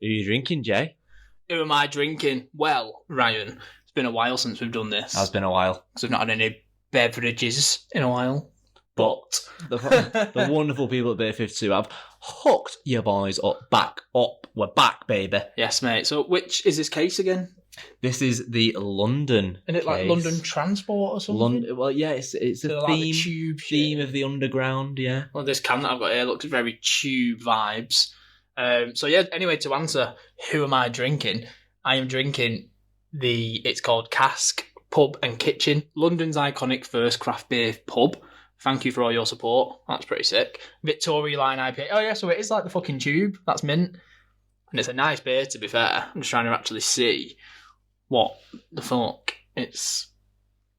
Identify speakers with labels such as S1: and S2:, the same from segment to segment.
S1: Who are you drinking, Jay?
S2: Who am I drinking? Well, Ryan, it's been a while since we've done this.
S1: It's been a while.
S2: Because we've not had any beverages in a while. But
S1: the wonderful people at Beer 52 have hooked your boys back up. We're back, baby.
S2: Yes, mate. So which is this case again?
S1: This is the London
S2: Isn't it like
S1: case.
S2: London Transport or something?
S1: Well, yeah, it's a
S2: like
S1: theme,
S2: the tube
S1: theme
S2: shit.
S1: of the underground, yeah.
S2: Well, this can that I've got here looks very tube vibes. So yeah, anyway, to answer, who am I drinking? I am drinking it's called Cask Pub and Kitchen, London's iconic first craft beer pub. Thank you for all your support. That's pretty sick. Victoria Line IPA. Oh yeah, so it is like the fucking tube. That's mint. And it's a nice beer, to be fair. I'm just trying to actually see what the fuck it's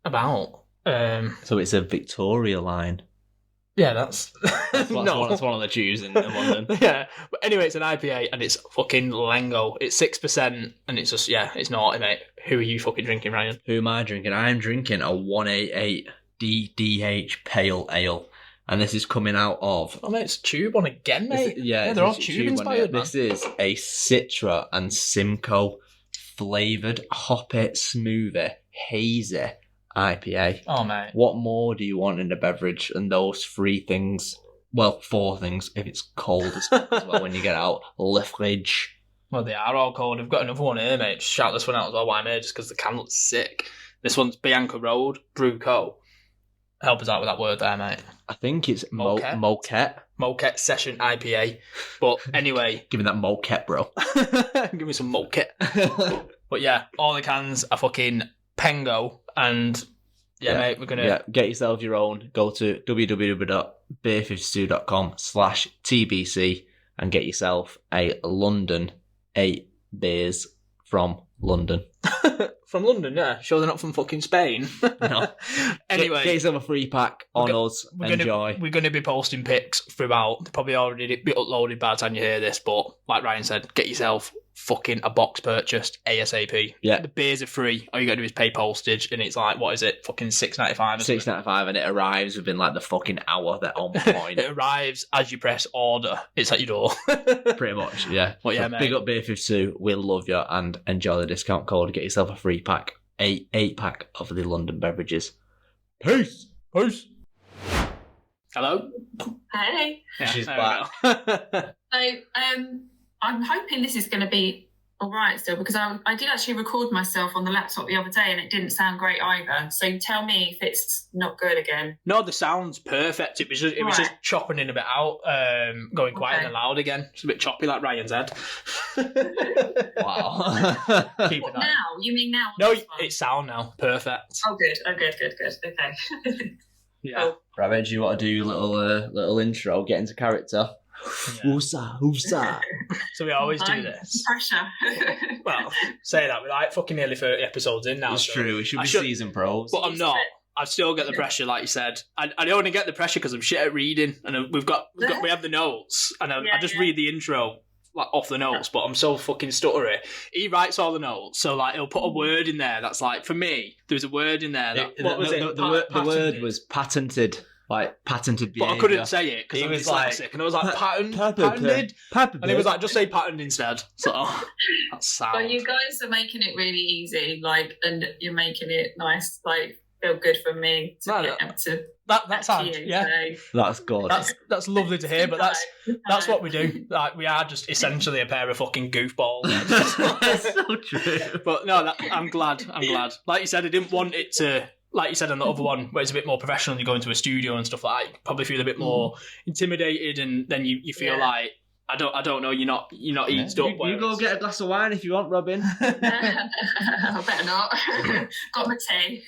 S2: about.
S1: So it's a Victoria Line.
S2: Yeah, that's
S1: no. That's one of the tubes in London.
S2: Yeah, but anyway, it's an IPA and it's fucking Lengo. It's 6% and it's just it's naughty, mate. Who are you fucking drinking, Ryan?
S1: Who am I drinking? I'm drinking a 188 DDH Pale Ale, and this is coming out of.
S2: Oh mate, it's tube on again, mate.
S1: Yeah,
S2: they're all tube inspired.
S1: This is a Citra and Simcoe flavoured hoppy smoothie hazy IPA.
S2: Oh mate,
S1: what more do you want in a beverage than those three things? Well, four things if it's cold as well when you get out. Liffridge.
S2: Well, they are all cold. I've got another one here, mate. Just shout this one out as well. Why, mate? Just because the can looks sick. This one's Bianca Road Brew Co. Help us out with that word there, mate.
S1: I think it's
S2: Moquette. Moquette Session IPA. But anyway.
S1: Give me that Moquette, bro.
S2: Give me some Moquette. But yeah, all the cans are fucking Pengo. And yeah, mate, we're going to...
S1: Yeah, get yourself your own. Go to www.beer52.com/TBC and get yourself a London 8 beers from London.
S2: From London, yeah. Sure they're not from fucking Spain.
S1: No.
S2: Anyway.
S1: Get yourself a free pack on us. Enjoy.
S2: We're going to be posting pics throughout. They'll probably already be uploaded by the time you hear this, but like Ryan said, get yourself fucking a box purchased ASAP.
S1: Yeah.
S2: The beers are free. All you got to do is pay postage, and it's like, what is it? Fucking $6.95.
S1: $6.95, and it arrives within like the fucking hour. They're on point.
S2: It arrives as you press order. It's at your door.
S1: Pretty much, yeah.
S2: But yeah,
S1: so
S2: mate.
S1: Big up Beer 52. We'll love you and enjoy the discount code. Get yourself a free pack. 8-pack of the London beverages. Peace.
S2: Hello.
S3: Hey.
S2: Yeah,
S1: She's back.
S3: So, I'm hoping this is going to be all right still, because I did actually record myself on the laptop the other day and it didn't sound great either. So tell me if it's not good again.
S2: No, the sound's perfect. It was just chopping in a bit out, going quiet and loud again. It's a bit choppy like Ryan's head.
S1: Wow.
S3: What, now? You mean now?
S2: No, it's sound now. Perfect.
S3: Oh, good. Okay.
S2: Yeah.
S3: Oh.
S1: Robyn, do you want to do a little intro, get into character?
S2: Yeah.
S1: Whoosah.
S2: So we always do this.
S3: Pressure.
S2: Well, say that, we're like fucking nearly 30 episodes in now.
S1: It's true, we should be season pros.
S2: But I'm not. I still get the pressure, like you said. I only get the pressure because I'm shit at reading, and we have the notes, and I just read the intro like off the notes, but I'm so fucking stuttery. He writes all the notes, so like he'll put a word in there that's like, for me, there was a word in there that
S1: the word was patented. Like patented behaviour.
S2: But I couldn't say it because I'm dyslexic, and I was like, patented. And he was like, just say patterned instead. So that's sad.
S3: But you guys are making it really easy, like, and you're making it nice, like, feel good for me to get able to.
S2: That's hard, yeah.
S1: That's good.
S2: That's lovely to hear, but that's what we do. Like, we are just essentially a pair of fucking goofballs.
S1: That's so true.
S2: But no, I'm glad. Like you said, I didn't want it to. Like you said on the other one, where it's a bit more professional, you go into a studio and stuff like that, you probably feel a bit more intimidated, and then you feel like, I don't know, you're not eased up.
S1: You go get a glass of wine if you want, Robyn.
S3: I better not. Got my tea.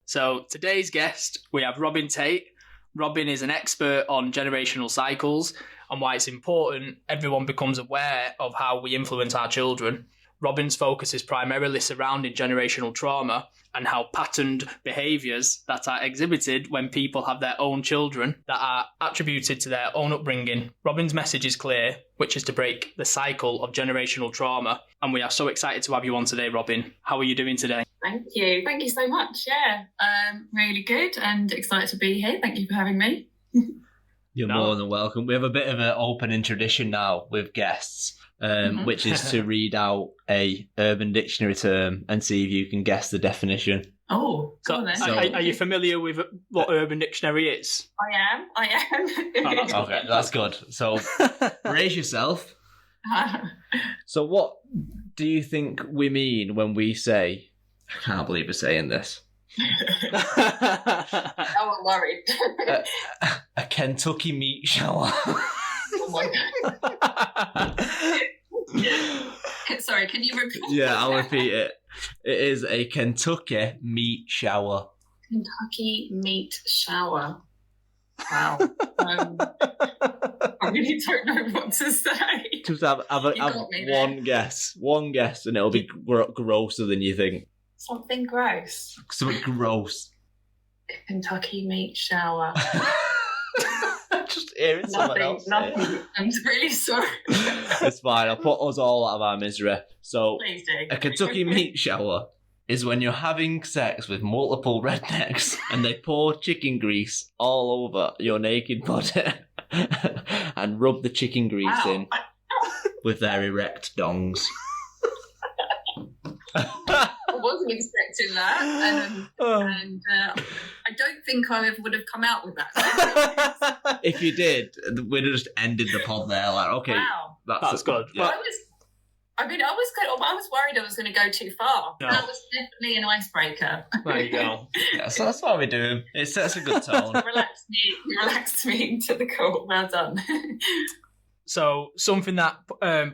S2: So today's guest, we have Robyn Tate. Robyn is an expert on generational cycles and why it's important everyone becomes aware of how we influence our children. Robyn's focus is primarily surrounding generational trauma and how patterned behaviours that are exhibited when people have their own children that are attributed to their own upbringing. Robyn's message is clear, which is to break the cycle of generational trauma. And we are so excited to have you on today, Robyn. How are you doing today?
S3: Thank you so much. Yeah, really good and excited to be here. Thank you for having me.
S1: You're more than welcome. We have a bit of an opening tradition now with guests, which is to read out a Urban Dictionary term and see if you can guess the definition.
S3: Oh, cool then.
S2: Are you familiar with what Urban Dictionary is?
S3: I am.
S2: Oh,
S1: Okay, that's good. So brace yourself. So what do you think we mean when we say, I can't believe we're saying this,
S3: I'm worried.
S1: a Kentucky meat shower?
S3: Oh my God. Sorry, can you repeat?
S1: Yeah, I'll repeat it. It is a Kentucky meat shower.
S3: Kentucky meat shower. Wow. I really don't know what to say.
S1: Just have one guess, and it'll be grosser than you think.
S3: Something gross.
S1: Something gross.
S3: Kentucky meat shower.
S1: Just hearing someone else.
S3: Nothing. I'm really sorry.
S1: It's fine. I'll put us all out of our misery. So,
S3: please do.
S1: A Kentucky meat shower is when you're having sex with multiple rednecks and they pour chicken grease all over your naked body and rub the chicken grease in with their erect dongs.
S3: I wasn't expecting that, and I don't think I ever would have come out with that.
S1: If you did, we'd have just ended the pod there. Like, okay,
S3: wow,
S1: that's
S2: good.
S1: Yeah.
S3: I was worried I was going to go too far. No. That was definitely an icebreaker.
S2: There you go.
S1: Yeah, so that's what we're doing. It sets a good tone.
S3: relaxed me into the call. Well done.
S2: So something that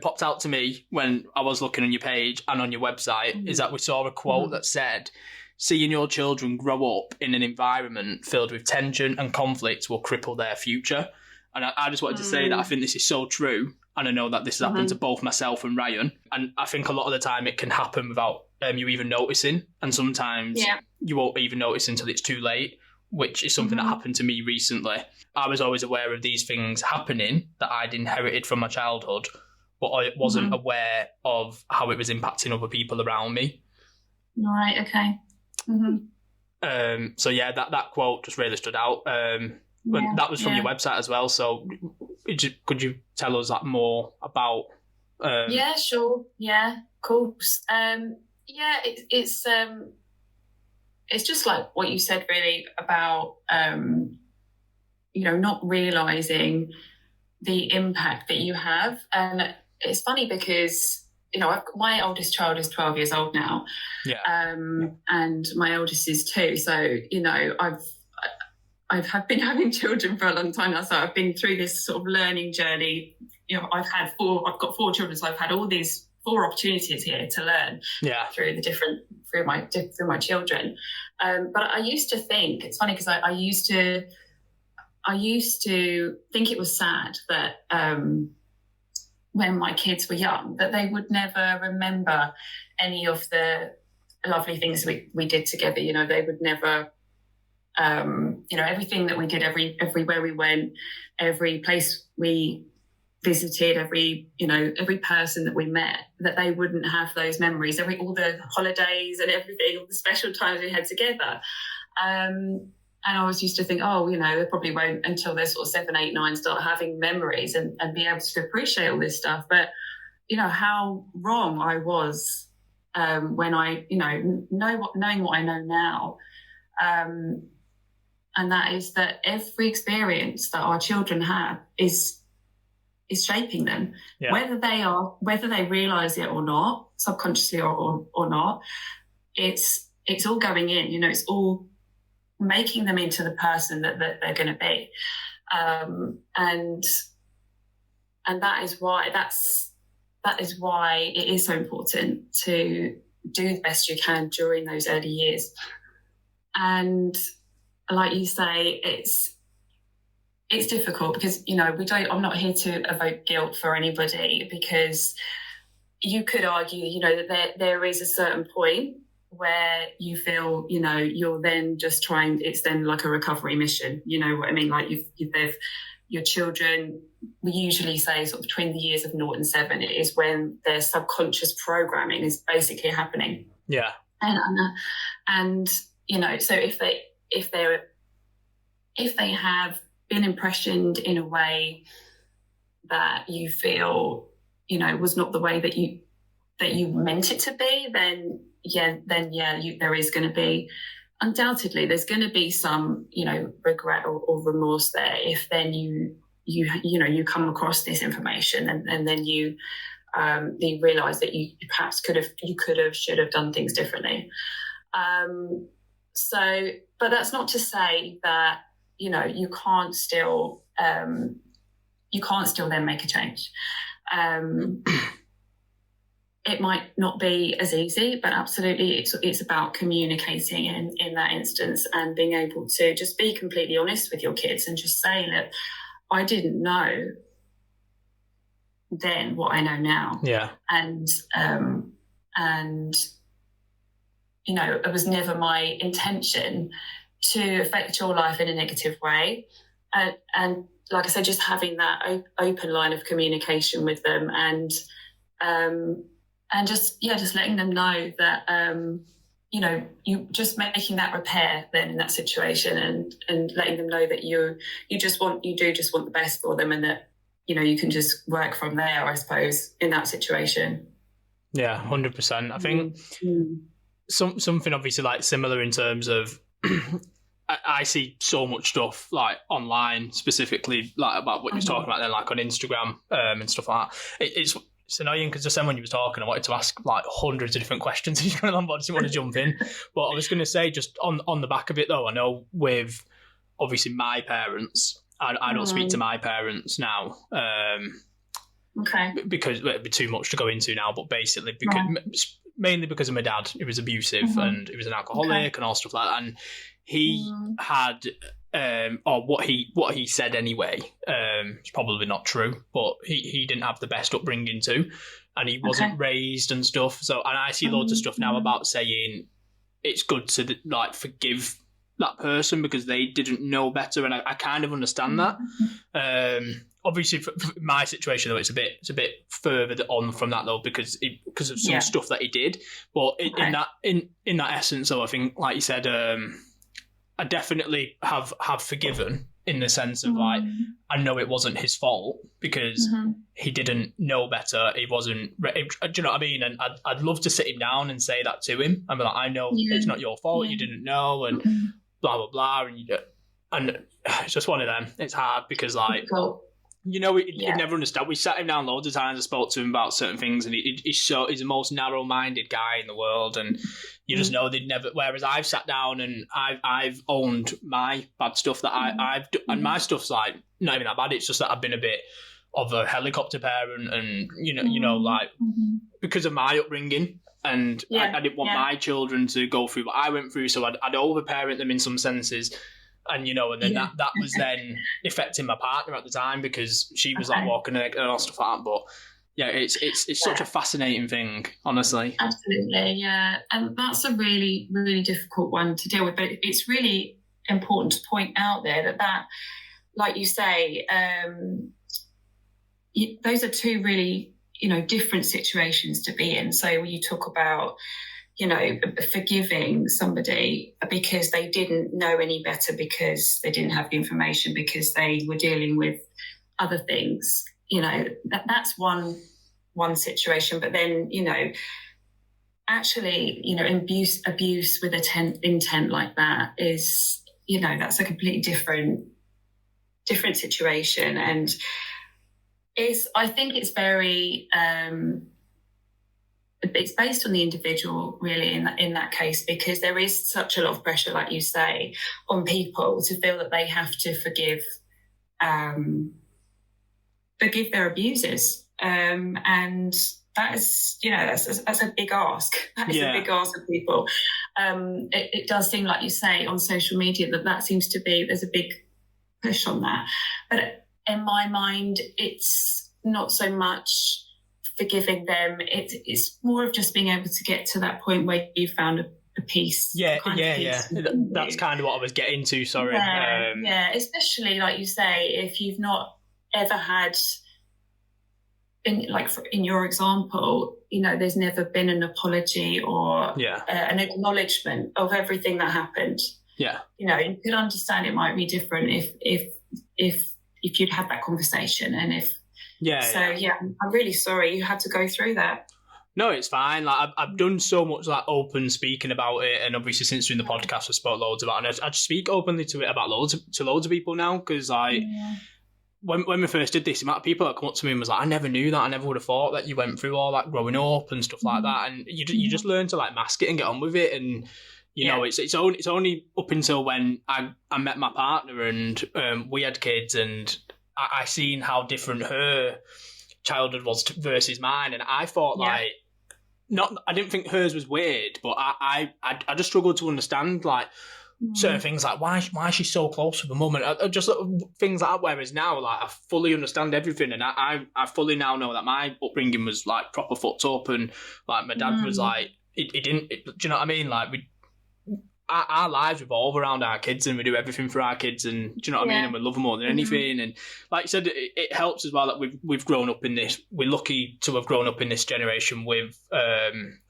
S2: popped out to me when I was looking on your page and on your website is that we saw a quote that said, seeing your children grow up in an environment filled with tension and conflict will cripple their future. And I just wanted to say that I think this is so true. And I know that this has happened to both myself and Ryan. And I think a lot of the time it can happen without you even noticing. And sometimes you won't even notice until it's too late, which is something that happened to me recently. I was always aware of these things happening that I'd inherited from my childhood, but I wasn't aware of how it was impacting other people around me.
S3: Right, okay.
S2: So yeah, that quote just really stood out. That was from your website as well, so could you tell us that more about...
S3: Yeah, sure. Yeah, of course. It's just like what you said really about, not realising the impact that you have. And it's funny because, my oldest child is 12 years old now.
S2: Yeah.
S3: And my eldest is 2. So, I've been having children for a long time now. So I've been through this sort of learning journey. I've got 4 children. So I've had all these 4 opportunities here to learn through my children. But I used to think, it's funny because I used to think it was sad that when my kids were young, that they would never remember any of the lovely things we did together. They would never, everything that we did, everywhere we went, every place we visited, every person that we met, that they wouldn't have those memories, all the holidays and everything, all the special times we had together. And I always used to think, they probably won't until they're sort of 7, 8, 9 start having memories and be able to appreciate all this stuff. But, how wrong I was when I, knowing what I know now. And that is that every experience that our children have is shaping them, whether they realise it or not, subconsciously or not. It's all going in. It's all making them into the person that they're going to be, and that is why it is so important to do the best you can during those early years. And like you say, it's difficult because, I'm not here to evoke guilt for anybody, because you could argue, that there is a certain point where you feel, you're then just it's then like a recovery mission. You know what I mean? Like your children, we usually say sort of between the years of 0 and 7, it is when their subconscious programming is basically happening.
S2: Yeah.
S3: And so if they have, been impressioned in a way that you feel, was not the way that you meant it to be, then there is going to be, undoubtedly, there's going to be some, regret or remorse there if then you come across this information and then you realise that you perhaps should have done things differently. But that's not to say that you can't still then make a change. It might not be as easy, but absolutely it's about communicating in that instance and being able to just be completely honest with your kids and just say, look, I didn't know then what I know now.
S2: Yeah.
S3: And it was never my intention to affect your life in a negative way. And like I said, just having that open line of communication with them and just letting them know that, you just making that repair then in that situation and letting them know that you do just want the best for them and that, you can just work from there, I suppose, in that situation.
S2: Yeah, 100%. I think something obviously like similar in terms of I see so much stuff like online, specifically like about what you're talking about then, like on Instagram and stuff like that. It's annoying because just then when you were talking, I wanted to ask like hundreds of different questions going on, but I didn't want to jump in. But I was going to say, just on the back of it though, I know with obviously my parents, I don't speak to my parents now.
S3: Okay.
S2: Because it'd be too much to go into now, but basically mainly because of my dad, who was abusive and he was an alcoholic and all stuff like that. And he had, or what he said anyway, it's probably not true, but he didn't have the best upbringing too, and he wasn't raised and stuff. So, and I see loads of stuff now about saying it's good to like forgive that person because they didn't know better, and I kind of understand that. Obviously, for my situation though, it's a bit further on from that though because of some stuff that he did. But in that essence, though, I think, like you said, I definitely have forgiven in the sense of like I know it wasn't his fault because he didn't know better. He wasn't. Do you know what I mean? And I'd love to sit him down and say that to him. I'm like, I know it's not your fault. You didn't know, and blah blah blah. And it's just one of them. It's hard because like. He'd never understand. We sat him down loads of times. I spoke to him about certain things, and he's the most narrow-minded guy in the world. And you just know they'd never. Whereas I've sat down and I've owned my bad stuff that I've done, and my stuff's like not even that bad. It's just that I've been a bit of a helicopter parent, and like because of my upbringing, and I didn't want my children to go through what I went through, so I'd overparent them in some senses. And and then that was then affecting my partner at the time because she was like walking and all stuff like that. But yeah, it's such a fascinating thing, honestly.
S3: Absolutely, yeah, and that's a really, really difficult one to deal with. But it's really important to point out there that like you say, those are two really different situations to be in. So when you talk about forgiving somebody because they didn't know any better, because they didn't have the information, because they were dealing with other things, that's one situation. But then, actually, abuse with intent like that is, that's a completely different situation. And I think it's very, it's based on the individual really in that case, because there is such a lot of pressure, like you say, on people to feel that they have to forgive their abusers, and that is that's a big ask. That is a big ask of people. It does seem, like you say, on social media that seems to be, there's a big push on that, but in my mind it's not so much forgiving them. It's more of just being able to get to that point where you found a peace.
S2: That's kind of what I was getting to. Sorry.
S3: Especially like you say, if you've not ever had, in your example, there's never been an apology or an acknowledgement of everything that happened.
S2: Yeah.
S3: You could understand it might be different if if you'd had that conversation, and if
S2: Yeah.
S3: I'm really sorry you had to go through that.
S2: No, it's fine. Like I've done so much like open speaking about it, and obviously since doing the podcast, I spoke loads about it. And I speak openly to it about loads of people now, because like when we first did this, the amount of people that come up to me and was like, "I never knew that. I never would have thought that you went through all that growing up and stuff like that." And you just learn to like mask it and get on with it. And you know, it's only up until when I met my partner and we had kids, and I seen how different her childhood was versus mine, and I thought like. I didn't think hers was weird, but I just struggled to understand like certain things, like why is she so close with her mum, and just things like that. Whereas now, like I fully understand everything, and I fully now know that my upbringing was like proper fucked up, and like my dad was like do you know what I mean? Like our lives revolve around our kids, and we do everything for our kids, and do you know what I mean? And we love them more than anything. And like you said, it helps as well that we've grown up in this. We're lucky to have grown up in this generation with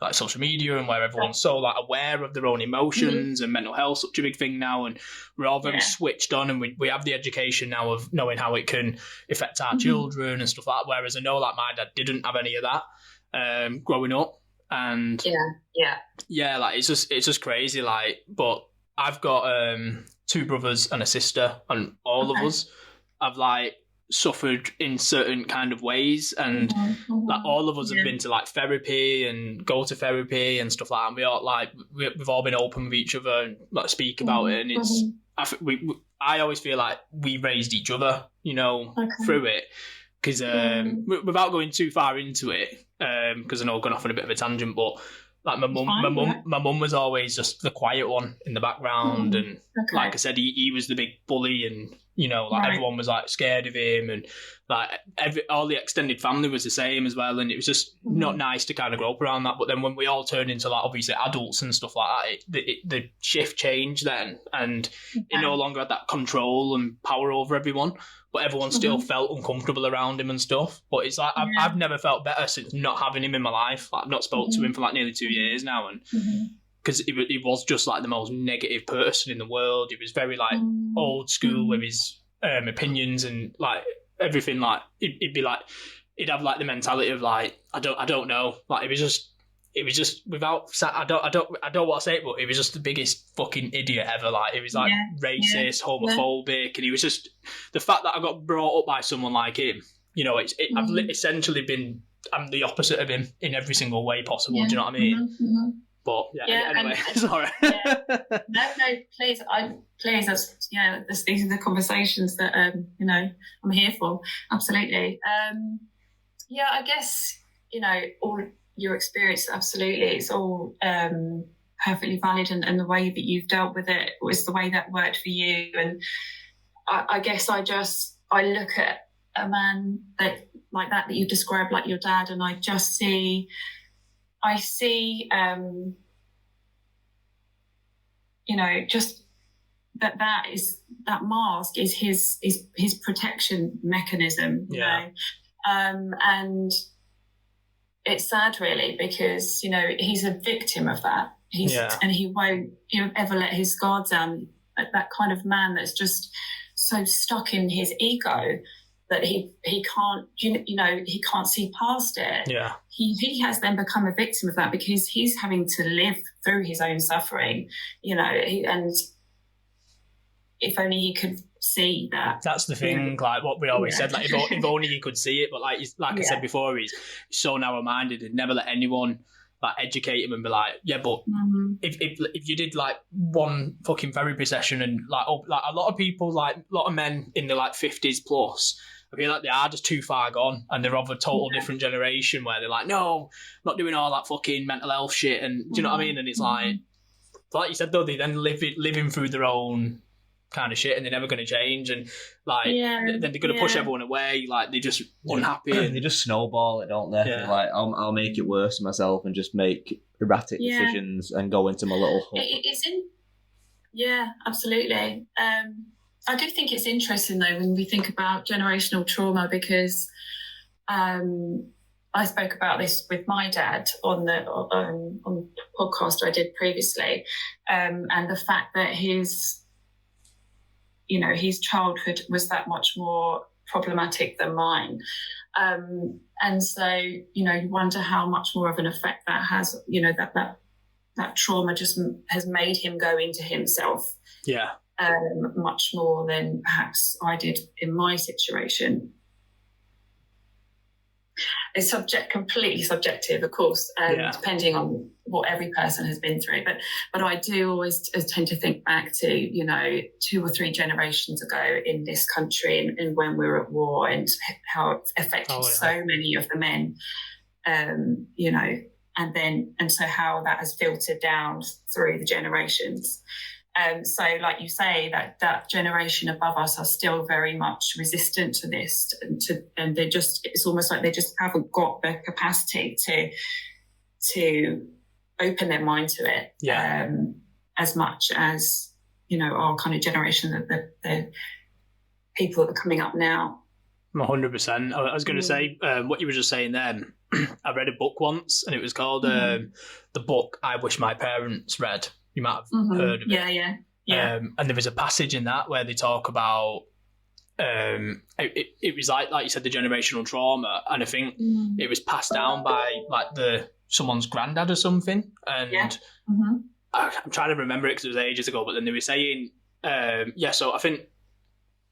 S2: like social media, and where everyone's so like aware of their own emotions and mental health, such a big thing now, and we're all very switched on, and we have the education now of knowing how it can affect our children and stuff like that. Whereas I know like my dad didn't have any of that growing up. And like it's just crazy, like. But I've got 2 brothers and a sister, and all of us have like suffered in certain kind of ways, and like all of us have been to like therapy and go to therapy and stuff like that. And we all like we've all been open with each other and like speak about it, and it's I always feel like we raised each other, you know, through it. Because without going too far into it, because I know I've gone off on a bit of a tangent, but like my mum was always just the quiet one in the background, and like I said, he was the big bully, and you know, like everyone was like scared of him, and like all the extended family was the same as well, and it was just not nice to kind of grow up around that. But then when we all turned into like obviously adults and stuff like that, the shift changed then, and he no longer had that control and power over everyone. But everyone still felt uncomfortable around him and stuff. But it's like I've never felt better since not having him in my life. Like I've not spoke to him for like nearly 2 years now, and because he was just like the most negative person in the world. He was very like old school with his opinions and like everything. Like he'd be like he'd have like the mentality of like I don't know. Like it was just without I don't want to say it, but he was just the biggest fucking idiot ever. Like he was like racist, homophobic, and he was just the fact that I got brought up by someone like him. You know, I've essentially been I'm the opposite of him in every single way possible. Do you know what I mean? But anyway, sorry.
S3: No, please, these are the conversations that you know I'm here for. Absolutely. I guess you know all. Your experience, absolutely, it's all perfectly valid, and the way that you've dealt with it was the way that worked for you. And I guess I look at a man that you described, like your dad, and I see you know, just that mask is his protection mechanism, you know, and it's sad, really, because, you know, he's a victim of that. And he won't ever let his guard down. That kind of man that's just so stuck in his ego that he can't, you know, he can't see past it. Yeah. He has then become a victim of that because he's having to live through his own suffering, you know, and if only he could see that. That's
S2: the thing, like what we always said, like if only he could see it, but like I said before, he's so narrow-minded and never let anyone like educate him and be like, but if you did like one fucking therapy session and like a lot of people, like a lot of men in the like 50s plus, I feel like they are just too far gone and they're of a total different generation where they're like, no, I'm not doing all that fucking mental health shit, and do you know what I mean? And it's like you said though, they then living through their own kind of shit and they're never going to change, and like then they're going to push everyone away, like they're just unhappy and
S1: they just snowball it, don't they? Like I'll make it worse for myself and just make erratic decisions and go into my little hole.
S3: Absolutely. I do think it's interesting though when we think about generational trauma, because I spoke about this with my dad on the podcast I did previously, and the fact that his his childhood was that much more problematic than mine. And so, you wonder how much more of an effect that has, that trauma just has made him go into himself.
S2: Yeah.
S3: Much more than perhaps I did in my situation. It's completely subjective, of course, depending on what every person has been through. But I do always tend to think back to, 2 or 3 generations ago in this country and when we were at war and how it affected so many of the men, and so how that has filtered down through the generations. So like you say, that generation above us are still very much resistant to this, and it's almost like they just haven't got the capacity to open their mind to it as much as, our kind of generation, the people that are coming up now.
S2: 100%. I was going to say, what you were just saying then, I read a book once and it was called The Book I Wish My Parents Read. You might have heard of it. Yeah. And there was a passage in that where they talk about it was like you said, the generational trauma, and I think it was passed down by someone's granddad or something. And I'm trying to remember it because it was ages ago. But then they were saying, so I think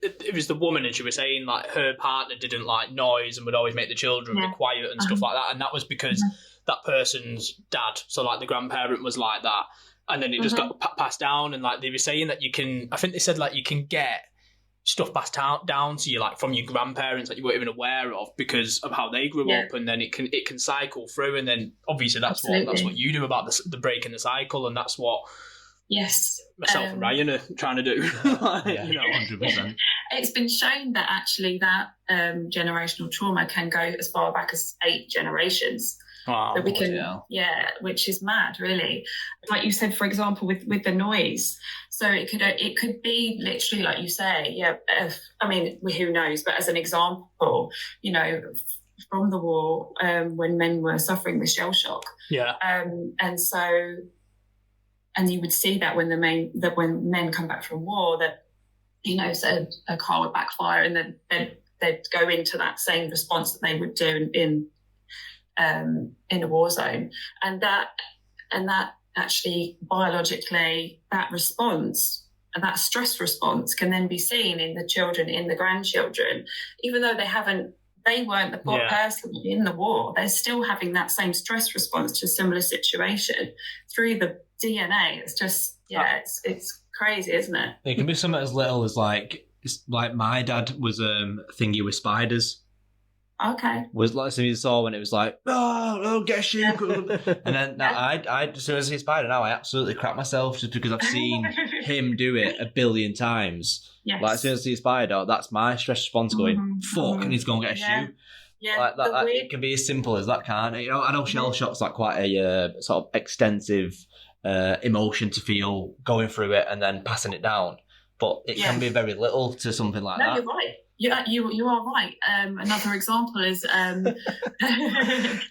S2: it was the woman, and she was saying like her partner didn't like noise and would always make the children be quiet and stuff like that, and that was because that person's dad, so like the grandparent, was like that. And then it just got passed down, and like they were saying that you can get stuff passed down to you like from your grandparents that you weren't even aware of because of how they grew up, and then it can cycle through, and then obviously that's what you do about the breaking the cycle, and that's what myself and Ryan are trying to do.
S1: 100%.
S3: It's been shown that actually that generational trauma can go as far back as 8 generations. That we can, which is mad, really. Like you said, for example, with the noise. So it could be literally, like you say, who knows? But as an example, from the war, when men were suffering with shell shock, and you would see that when when men come back from war, that so a car would backfire, and then they'd go into that same response that they would do in a war zone, and that actually biologically, that response and that stress response can then be seen in the children, in the grandchildren, even though they weren't the person in the war. They're still having that same stress response to a similar situation through the DNA. It's just it's crazy, isn't it?
S1: It can be something as little as like my dad was thingy with spiders.
S3: Okay.
S1: Was like something you saw when it was like, oh, get a shoe. And then I as soon as I see a spider now, I absolutely crap myself just because I've seen him do it a billion times.
S3: Yes.
S1: Like as soon as I see a spider, that's my stress response going, fuck, I need to go and get a shoe.
S3: Yeah.
S1: Like that it can be as simple as that, can't it? I know shell shock's like quite a sort of extensive emotion to feel going through it and then passing it down. But it can be very little to something like that.
S3: No, you're right. You are right. Another example is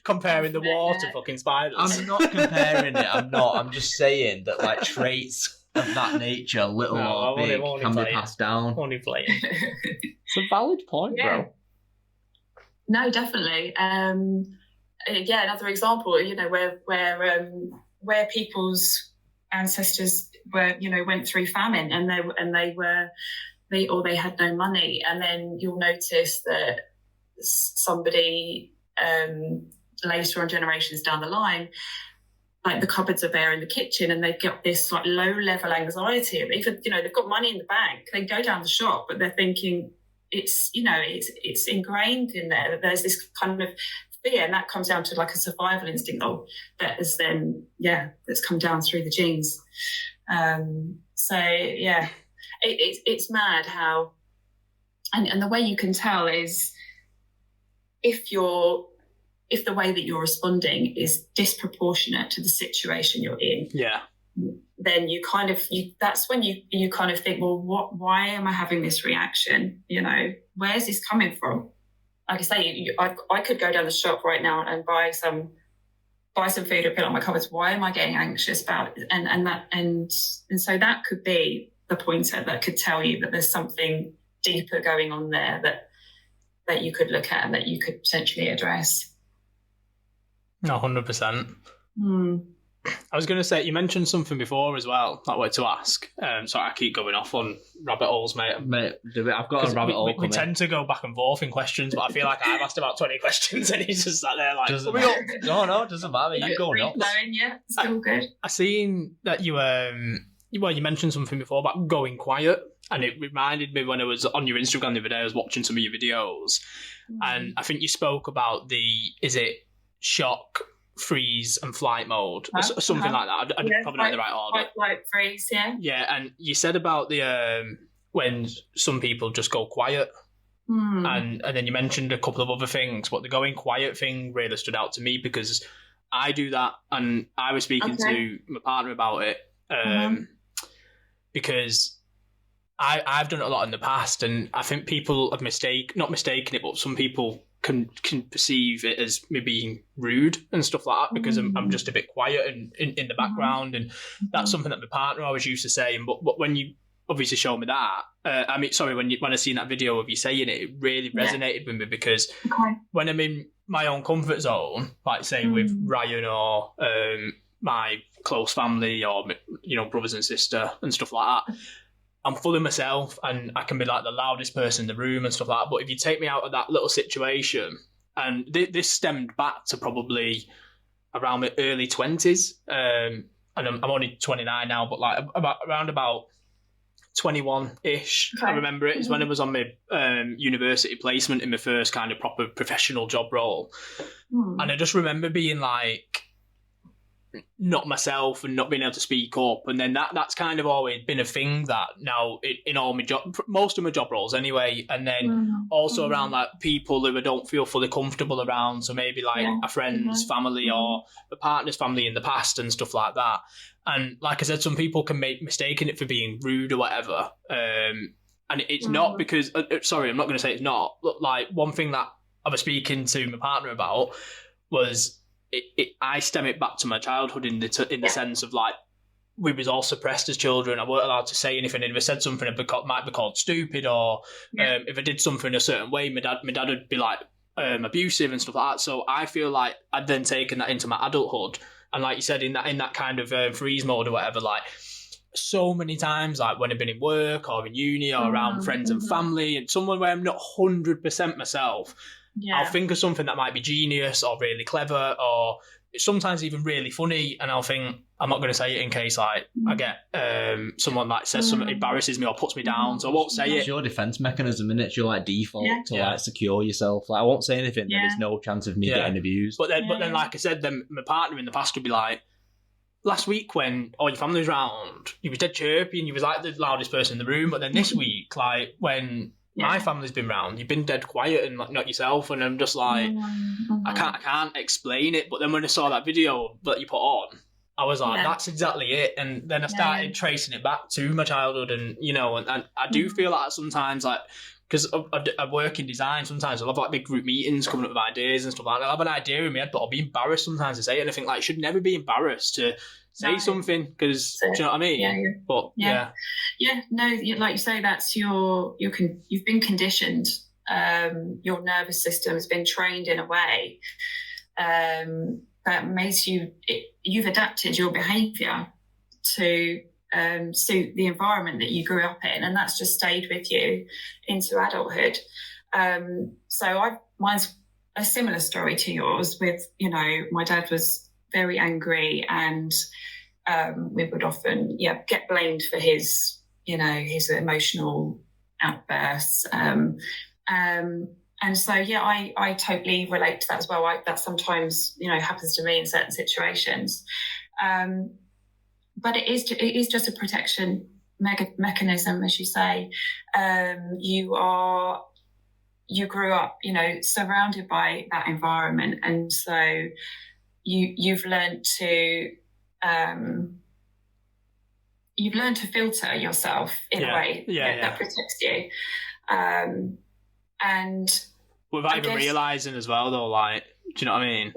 S2: comparing the war to fucking spiders.
S1: I'm not comparing it. I'm not. I'm just saying that like traits of that nature, little or big, can be passed down.
S2: Only playing.
S1: It's a valid point, bro.
S3: No, definitely. Another example. Where people's ancestors went through famine and they had no money, and then you'll notice that somebody later on, generations down the line, like the cupboards are there in the kitchen and they've got this like low level anxiety. Even they've got money in the bank, they go down the shop, but they're thinking it's ingrained in there that there's this kind of fear, and that comes down to like a survival instinct that is then that's come down through the genes. It's mad how, and the way you can tell is if the way that you're responding is disproportionate to the situation you're in.
S2: Yeah.
S3: Then that's when you kind of think, well, why am I having this reaction? Where's this coming from? Like I say, I could go down the shop right now and buy some food or put on my cupboards. Why am I getting anxious about it? And so that could be the pointer that could tell you that there's something deeper going on there that you could look at and that you could potentially address.
S2: No, 100%. I was going to say, you mentioned something before as well that I wanted to ask. Sorry, I keep going off on rabbit holes, mate.
S1: I've got a rabbit hole coming.
S2: We tend to go back and forth in questions, but I feel like I've asked about 20 questions and he's just sat there like...
S1: No, it doesn't matter. You go nuts.
S3: Yeah, it's all good.
S2: I seen that you mentioned something before about going quiet, and it reminded me when I was on your Instagram the other day, I was watching some of your videos, and I think you spoke about is it shock, freeze and flight mode, or something like that. I probably not in the right order.
S3: Flight, freeze, yeah.
S2: Yeah, and you said about the when some people just go quiet, and then you mentioned a couple of other things, but the going quiet thing really stood out to me because I do that, and I was speaking to my partner about it because I've done it a lot in the past, and I think people have not mistaken it, but some people can perceive it as me being rude and stuff like that because I'm just a bit quiet and in the background, and that's something that my partner always used to say. But when you obviously showed me that, when I seen that video of you saying it really resonated with me because when I'm in my own comfort zone, like say with Ryan or my close family or brothers and sister and stuff like that, I'm full of myself and I can be like the loudest person in the room and stuff like that. But if you take me out of that little situation, and this stemmed back to probably around my early 20s, and I'm only 29 now, but like around about 21-ish, I remember it is when I was on my university placement in my first kind of proper professional job role. And I just remember being like, not myself and not being able to speak up, and then that's kind of always been a thing that now in all my most of my job roles anyway, and then also around like people who I don't feel fully comfortable around, so maybe like a friend's family or a partner's family in the past and stuff like that. And like I said, some people can make mistaken it for being rude or whatever, and it's not because sorry, I'm not going to say it's not, but like one thing that I was speaking to my partner about was I stem it back to my childhood in the sense of like we was all suppressed as children. I weren't allowed to say anything, and if I said something it might be called stupid, or if I did something a certain way, my dad would be like abusive and stuff like that. So I feel like I'd then taken that into my adulthood, and like you said, in that kind of freeze mode or whatever, like so many times, like when I've been in work or in uni or around friends and family, and someone where I'm not 100% myself. I'll think of something that might be genius or really clever or sometimes even really funny, and I'll think, I'm not going to say it in case like I get someone like says something embarrasses me or puts me down, so I won't say it.
S1: It's your defence mechanism, and it's your like default to like secure yourself. Like I won't say anything, then there's no chance of me getting abused.
S2: But then like I said, then my partner in the past would be like, last week when all your family was round, you was dead chirpy and you was like the loudest person in the room, but then this week, like when my family's been round, you've been dead quiet and like not yourself, and I'm just like, I can't explain it. But then when I saw that video that you put on, I was like, that's exactly it. And then I started tracing it back to my childhood, and and I do feel like sometimes, like, because I work in design, sometimes I'll have like big group meetings coming up with ideas and stuff like that. I'll have an idea in my head, but I'll be embarrassed sometimes to say it, and I think like I should never be embarrassed to say something, because do you know what I mean? But
S3: no, like you say, that's you've been conditioned. Your nervous system has been trained in a way that makes you've adapted your behaviour to suit the environment that you grew up in, and that's just stayed with you into adulthood. So mine's a similar story to yours. With my dad was very angry, and we would often get blamed for his emotional outbursts, and so I totally relate to that as well. That sometimes happens to me in certain situations, but it is just a protection mechanism, as you say. You grew up surrounded by that environment, and so you've learned to filter yourself in a way that protects you, and
S2: without even realizing as well, though, like, do you know what I mean?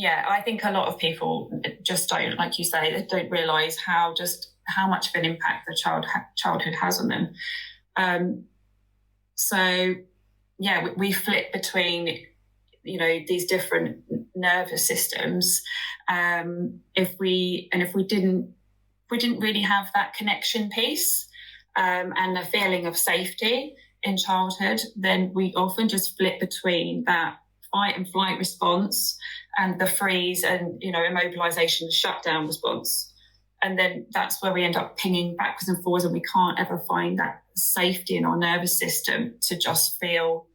S3: I think a lot of people just don't, like you say, they don't realize how just how much of an impact the childhood has on them. So yeah, we flip between, you know, these different nervous systems. If we didn't really have that connection piece and a feeling of safety in childhood, then we often just flip between that fight and flight response and the freeze and, you know, immobilization, shutdown response. And then that's where we end up pinging backwards and forwards, and we can't ever find that safety in our nervous system to just feel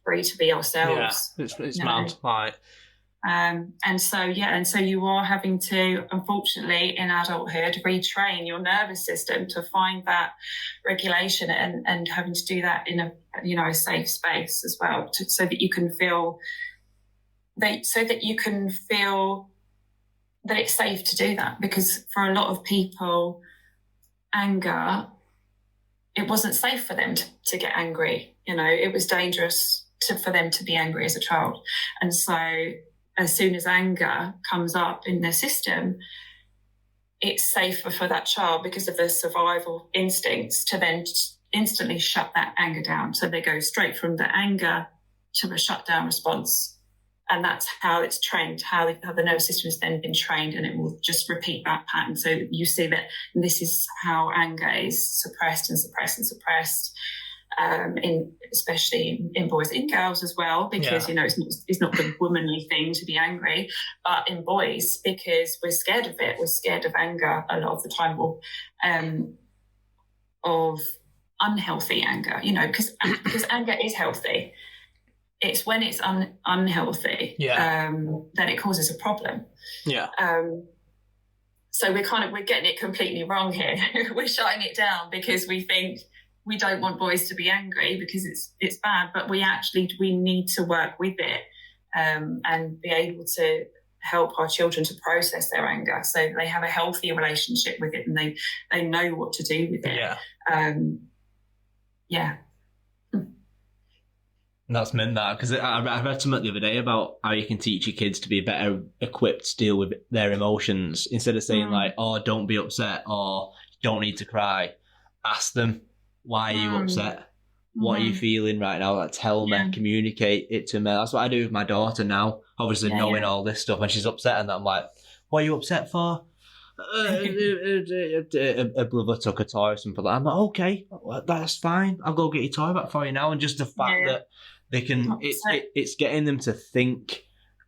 S3: free to be ourselves.
S2: Yeah, it's mad. Like,
S3: and so you are having to, unfortunately, in adulthood, retrain your nervous system to find that regulation, and having to do that in a safe space as well, so that you can feel that it's safe to do that. Because for a lot of people, anger, it wasn't safe for them to get angry. You know, it was dangerous for them to be angry as a child. And so as soon as anger comes up in their system, it's safer for that child, because of their survival instincts, to then instantly shut that anger down. So they go straight from the anger to a shutdown response. And that's how it's trained, how the nervous system has then been trained, and it will just repeat that pattern. So you see that this is how anger is suppressed and suppressed and suppressed, especially in boys, in girls as well, because you know it's not the womanly thing to be angry, but in boys, because we're scared of it. We're scared of anger a lot of the time, or of unhealthy anger. You know, because anger is healthy. It's when it's unhealthy that it causes a problem. Yeah. So we're getting it completely wrong here. We're shutting it down because we think we don't want boys to be angry because it's bad, but we need to work with it and be able to help our children to process their anger, so they have a healthy relationship with it, and they know what to do with it.
S1: And that's meant that, because I read something the other day about how you can teach your kids to be better equipped to deal with their emotions. Instead of saying like, oh, don't be upset, or you don't need to cry, ask them, why are you upset? What are you feeling right now? Like, tell me, communicate it to me. That's what I do with my daughter now, obviously knowing all this stuff. When she's upset and I'm like, what are you upset for? A brother took a toy or something like that. I'm like, okay, that's fine. I'll go get your toy back for you now. And just the fact that they can, it's getting them to think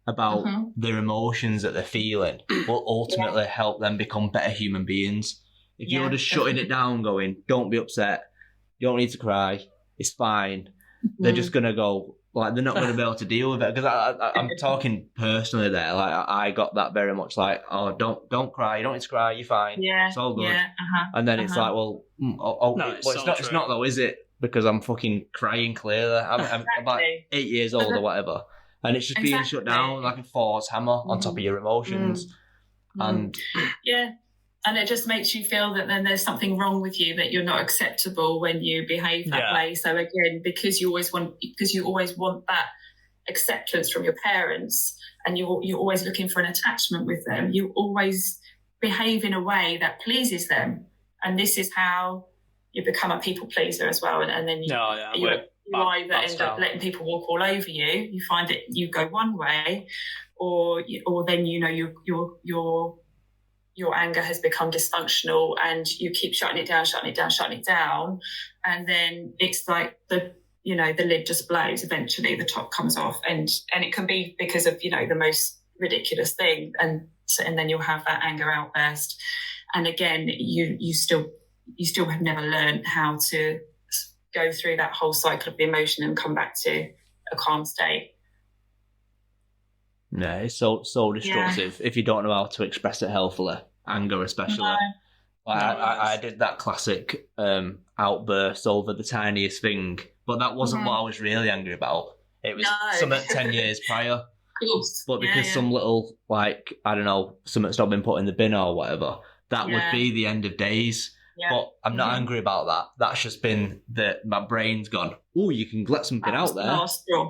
S1: about their emotions that they're feeling will ultimately help them become better human beings. If you're just shutting it down, going, don't be upset, you don't need to cry, it's fine, they're just going to go, like, they're not going to be able to deal with it. Because I'm talking personally there, like, I got that very much like, oh, don't cry, you don't need to cry, you're fine, it's all good. And then it's like, well, it's not though, is it? Because I'm fucking crying clearly. I'm about 8 years old or whatever. And it's just being shut down like a force hammer on top of your emotions. And
S3: and it just makes you feel that then there's something wrong with you, that you're not acceptable when you behave that way. So again, because you always want that acceptance from your parents, and you're always looking for an attachment with them, you always behave in a way that pleases them. And this is how you become a people pleaser as well, and then you either end up letting people walk all over you. You find that you go one way, or then your anger has become dysfunctional, and you keep shutting it down, and then it's like the lid just blows. Eventually, the top comes off, and it can be because of the most ridiculous thing, and then you'll have that anger outburst, and again you still have never learned how to go through that whole cycle of the emotion and come back to a calm state.
S1: No, it's so destructive if you don't know how to express it healthily. Anger, especially. I did that classic outburst over the tiniest thing, but that wasn't what I was really angry about. It was something 10 years prior. But because some little, like, I don't know, something's not been put in the bin or whatever, that would be the end of days. But I'm not angry about that. That's just been that my brain's gone, oh, you can let something out there.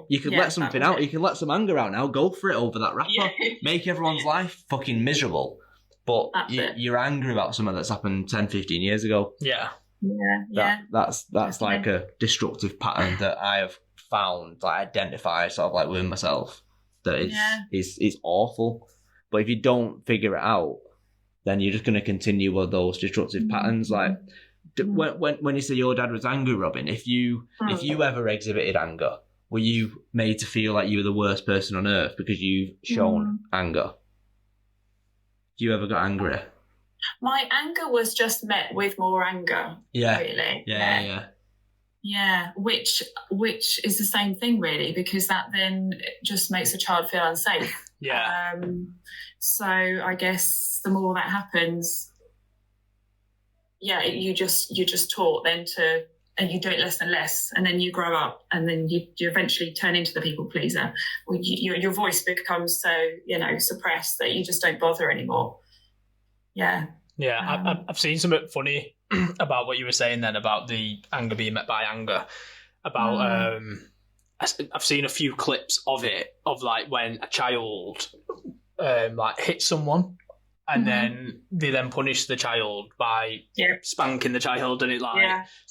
S1: You can let something out. You can let some anger out now. Go for it over that rapper. Make everyone's life fucking miserable. But
S3: That's it.
S1: you're angry about something that's happened 10, 15 years ago.
S2: Yeah.
S1: That's like a destructive pattern that I have found, like identify sort of like within myself, that is awful. But if you don't figure it out, then you're just going to continue with those destructive patterns. Like when you say your dad was angry, Robyn, if you ever exhibited anger, were you made to feel like you were the worst person on earth because you've shown anger? Do you ever got angry?
S3: My anger was just met with more anger.
S1: Yeah.
S3: Really.
S1: Yeah.
S3: Which is the same thing, really, because that then just makes a child feel unsafe.
S2: Yeah.
S3: So I guess the more that happens, you're just taught then to, and you do it less and less, and then you grow up, and then you eventually turn into the people pleaser. Or your voice becomes so suppressed that you just don't bother anymore. Yeah.
S2: Yeah, I've seen something funny about what you were saying then about the anger being met by anger. About I've seen a few clips of it, of like when a child like hits someone, and then they then punish the child by spanking the child, and it's like,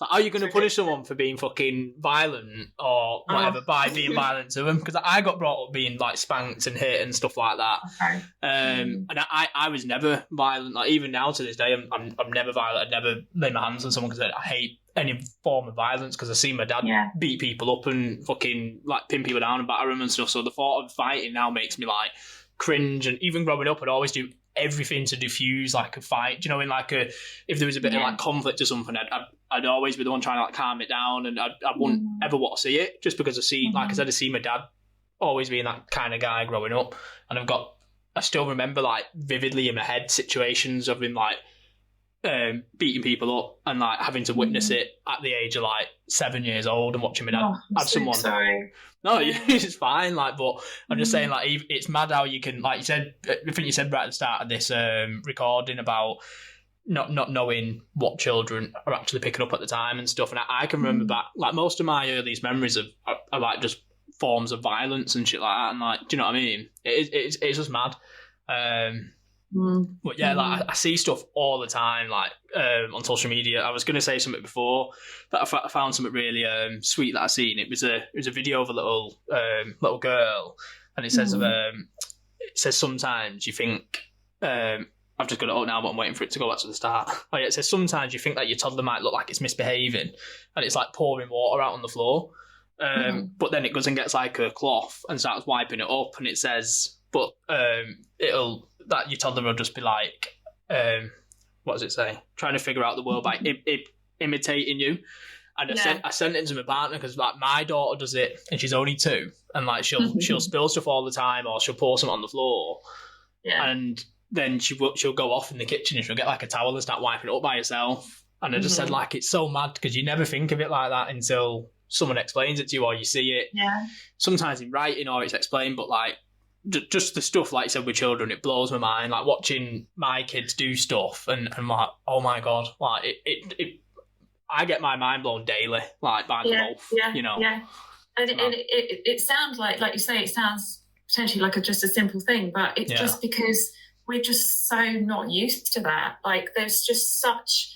S2: how are you going to punish someone for being fucking violent or whatever by being violent to them? Because I got brought up being like spanked and hit and stuff like that.
S3: Okay.
S2: And I was never violent. Like even now to this day, I'm never violent. I'd never lay my hands on someone because I hate any form of violence, because I see my dad beat people up and fucking like pin people down and batter them and stuff. So the thought of fighting now makes me like cringe. And even growing up, I'd always do everything to diffuse like a fight. Do you know, in like if there was a bit of like conflict or something, I'd always be the one trying to like calm it down, and I wouldn't ever want to see it, just because I see like I said, I see my dad always being that kind of guy growing up, and I still remember like vividly in my head situations of him like beating people up and like having to witness it at the age of like 7 years old and watching my dad have someone.
S3: Sorry.
S2: No, it's fine. Like, but I'm just saying, like, it's mad how you can, like you said, I think you said right at the start of this recording about not knowing what children are actually picking up at the time and stuff. And I can remember back, like, most of my earliest memories are like just forms of violence and shit like that. And like, do you know what I mean? It's just mad. But yeah, like I see stuff all the time, like on social media. I was going to say something before, but I found something really sweet that I seen. It was a video of a little girl, and it says sometimes you think I've just got it up now, but I'm waiting for it to go back to the start. Oh yeah, it says sometimes you think that your toddler might look like it's misbehaving, and it's like pouring water out on the floor. But then it goes and gets like a cloth and starts wiping it up, and it says, but that your toddler will just be like, what does it say? Trying to figure out the world by imitating you. And I sent it to my partner because like my daughter does it, and she's only 2, and like she'll spill stuff all the time, or she'll pour something on the floor, and then she'll go off in the kitchen and she'll get like a towel and start wiping it up by herself. And I just said like, it's so mad because you never think of it like that until someone explains it to you or you see it. Yeah. Sometimes in writing or it's explained, but like just the stuff like you said with children, it blows my mind. Like watching my kids do stuff and I'm like, oh my god, like it I get my mind blown daily, like by them both. You know. Yeah.
S3: And it sounds like you say, it sounds potentially like just a simple thing, but it's just because we're just so not used to that. Like there's just such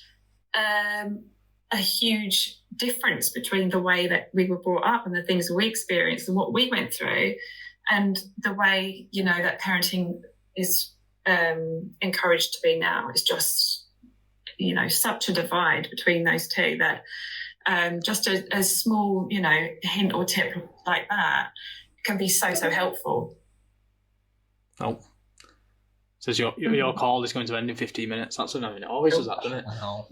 S3: a huge difference between the way that we were brought up and the things that we experienced and what we went through, and the way, you know, that parenting is encouraged to be now. It's just, you know, such a divide between those two that just a small, you know, hint or tip like that can be so helpful.
S2: Oh. Says your call is going to end in 15 minutes. That's annoying. It always does that, doesn't it? I know.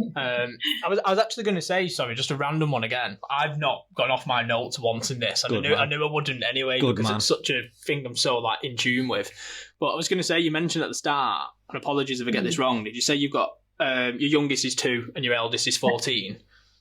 S2: I was actually going to say, sorry, just a random one again. I've not gone off my notes once in this, and I knew I wouldn't anyway, because it's such a thing I'm so like in tune with. But I was going to say, you mentioned at the start, and apologies if I get this wrong. Did you say you've got your youngest is 2 and your eldest is 14?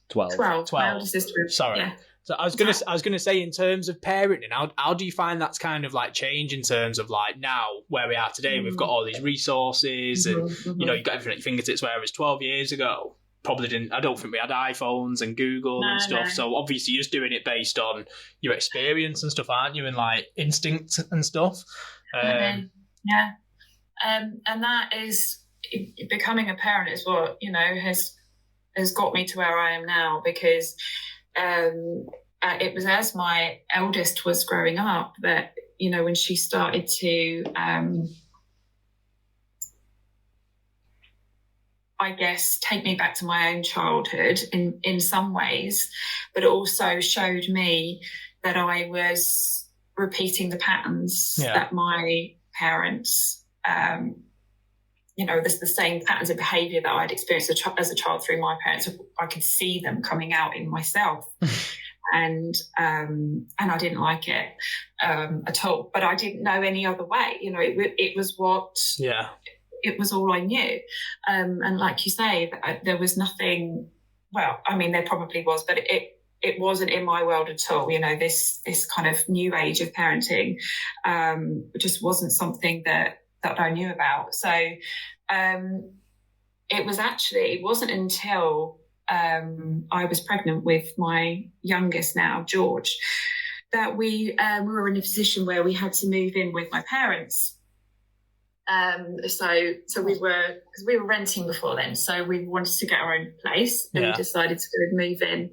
S3: 12. My eldest is 2.
S2: Sorry. Yeah. So I was gonna say, in terms of parenting, how do you find that's kind of like change in terms of like now where we are today? We've got all these resources, and you know, you've got everything at your fingertips. Whereas 12 years ago, probably didn't. I don't think we had iPhones and Google and stuff. No. So obviously, you're just doing it based on your experience and stuff, aren't you? And like instinct and stuff.
S3: And that is becoming a parent is what, has got me to where I am now, because it was as my eldest was growing up that, when she started to, I guess, take me back to my own childhood in some ways, but it also showed me that I was repeating the patterns that my parents, the same patterns of behaviour that I'd experienced as a child through my parents. I could see them coming out in myself. And I didn't like it at all, but I didn't know any other way. It was what...
S2: Yeah.
S3: It was all I knew. And like you say, there was nothing, well, I mean, there probably was, but it wasn't in my world at all. This kind of new age of parenting just wasn't something that I knew about. So it wasn't until I was pregnant with my youngest now, George, that we were in a position where we had to move in with my parents. So we were, because we were renting before then, so we wanted to get our own place, and we decided to go and move in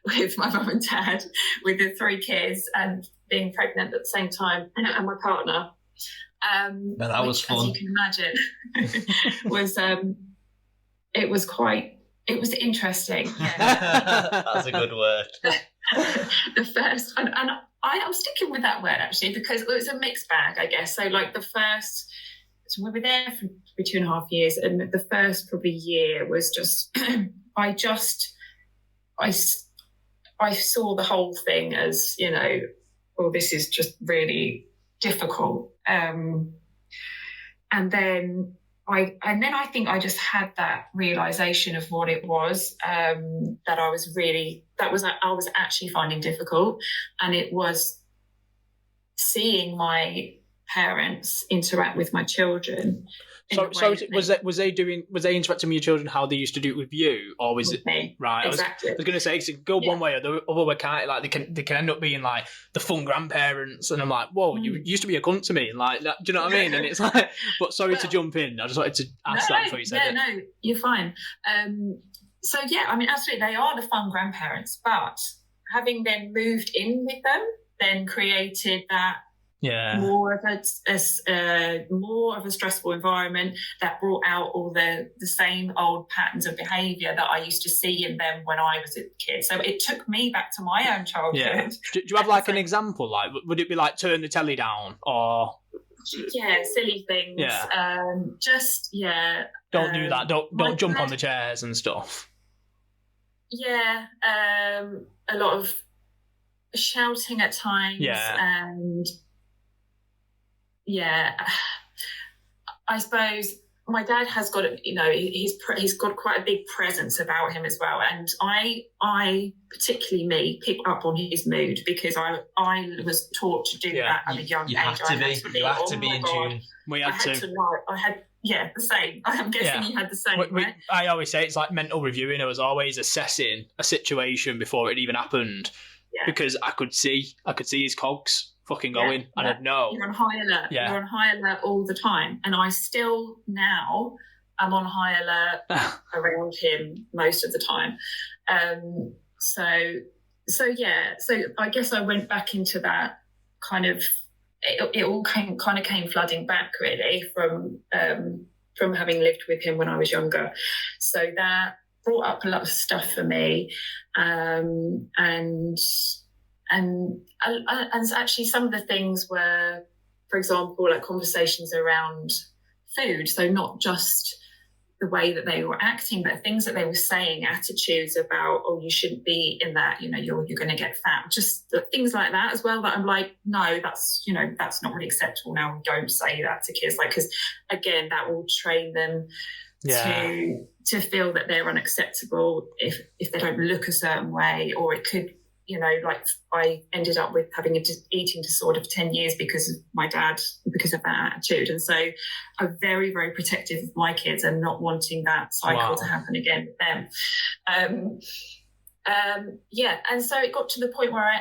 S3: with my mum and dad with the 3 kids and being pregnant at the same time, and my partner.
S1: That was fun.
S3: As you can imagine, it was interesting. Yeah.
S1: That's a good word.
S3: The first, and I'm sticking with that word actually, because it was a mixed bag, I guess. So like so we were there for 2.5 years, and the first probably year was just, I saw the whole thing as, this is just really difficult. And then I think I just had that realization of what it was, that I was actually finding difficult, and it was seeing my parents interact with my children.
S2: So was they interacting with your children how they used to do it with you, or was it
S3: me?
S2: Right?
S3: Exactly.
S2: I was going to say it could go one way or the other way. Kind of like they can end up being like the fun grandparents, and I'm like, whoa, you used to be a cunt to me, and like that, do you know what I mean? And it's like, but sorry to jump in. I just wanted to ask that before you said it.
S3: No, you're fine. So yeah, I mean, absolutely, they are the fun grandparents, but having then moved in with them, then created that.
S2: Yeah,
S3: more of a stressful environment that brought out all the same old patterns of behaviour that I used to see in them when I was a kid. So it took me back to my own childhood.
S2: Yeah. Do you have like an example? Like, would it be like turn the telly down, or
S3: silly things?
S2: Yeah.
S3: Don't
S2: do that. Don't jump on the chairs and stuff.
S3: Yeah, a lot of shouting at times.
S2: Yeah.
S3: And yeah, I suppose my dad has got, he's got quite a big presence about him as well. And I particularly pick up on his mood, because I was taught to do that at a young age.
S1: You have to be in tune.
S3: The same. I'm guessing you had the same. Right?
S2: I always say it's like mental reviewing. I was always assessing a situation before it even happened, because I could see his cogs fucking going, and I'd know.
S3: You're on high alert.
S2: Yeah.
S3: You're on high alert all the time, and I still now am on high alert around him most of the time. So I guess I went back into that kind of. It all came flooding back really from having lived with him when I was younger. So that brought up a lot of stuff for me, and actually some of the things were, for example, like conversations around food. So not just the way that they were acting, but things that they were saying, attitudes about, oh, you shouldn't be in that, you're going to get fat. Just things like that as well, that I'm like, no, that's not really acceptable now. We don't say that to kids, because again, that will train them to feel that they're unacceptable if they don't look a certain way, or it could, like I ended up with having an eating disorder for 10 years because of my dad, because of that attitude. And so I'm very, very protective of my kids and not wanting that cycle to happen again with them. And so it got to the point where I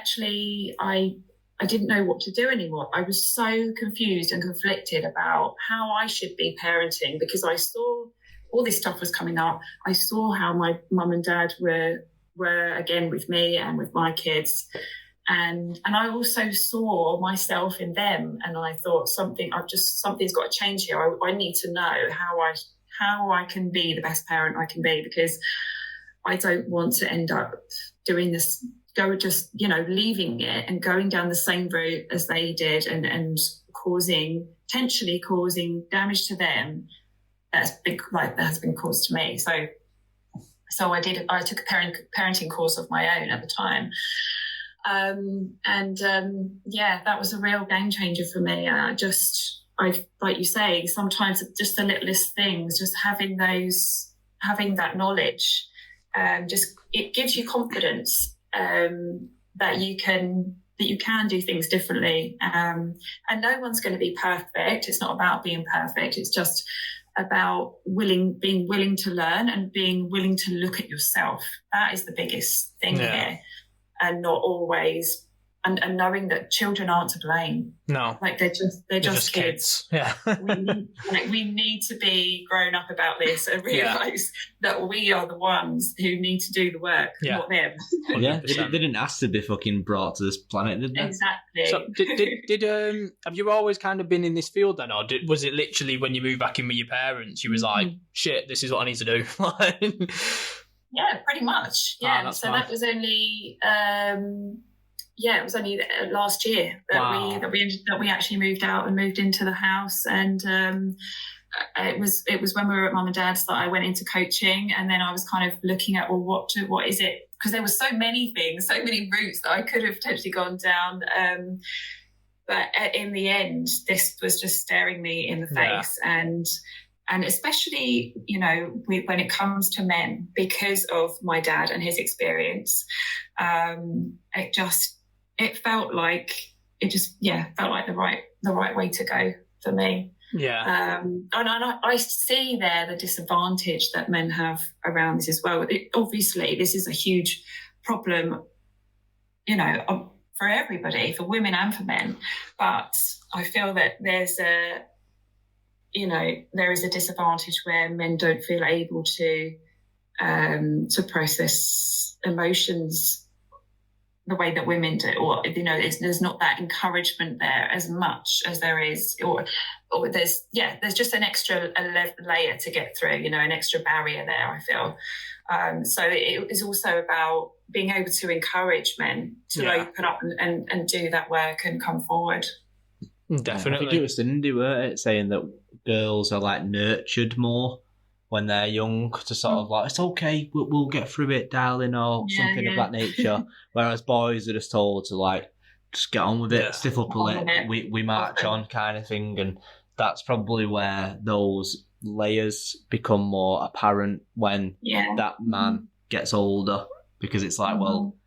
S3: I didn't know what to do anymore. I was so confused and conflicted about how I should be parenting, because I saw all this stuff was coming up. I saw how my mum and dad were again with me and with my kids. And I also saw myself in them, and I thought something's got to change here. I need to know how I can be the best parent I can be, because I don't want to end up doing this, leaving it and going down the same route as they did, and potentially causing damage to them that has been caused to me. So I took a parenting course of my own at the time. That was a real game changer for me. Like you say, sometimes just the littlest things, just having that knowledge, it gives you confidence that you can do things differently. And no one's going to be perfect. It's not about being perfect. It's just about being willing to learn and being willing to look at yourself. That is the biggest thing here. And not always, and knowing that children aren't to blame.
S2: No,
S3: like they're just kids.
S2: Yeah,
S3: we need to be grown up about this and realise that we are the ones who need to do the work, not them.
S1: Yeah, they didn't ask to be fucking brought to this planet, did they?
S3: Exactly.
S2: So did have you always kind of been in this field then, or was it literally when you moved back in with your parents, you was like, shit, this is what I need to do?
S3: Yeah, pretty much. Yeah,
S2: that's
S3: so
S2: fine.
S3: that was only it was only last year that we actually moved out and moved into the house, and it was when we were at mum and dad's that I went into coaching, and then I was kind of looking at what is it, because there were so many things, so many routes that I could have potentially gone down, but in the end this was just staring me in the face. And especially, when it comes to men, because of my dad and his experience, it felt like the right way to go for me.
S2: Yeah.
S3: And I see there the disadvantage that men have around this as well. Obviously, this is a huge problem, for everybody, for women and for men. But I feel that there is a disadvantage where men don't feel able to process emotions the way that women do, or there's not that encouragement there as much as there is, or there's just an extra layer to get through, an extra barrier there, I feel. So it is also about being able to encourage men to open up and do that work and come forward.
S2: Definitely.
S1: I think it was Cindy, weren't it, saying that girls are like nurtured more when they're young, to sort of like, it's okay, we'll get through it, darling, or something of that nature. Whereas boys are just told to like, just get on with it, stiff upper lip, we march on kind of thing. And that's probably where those layers become more apparent when that man gets older, because it's like,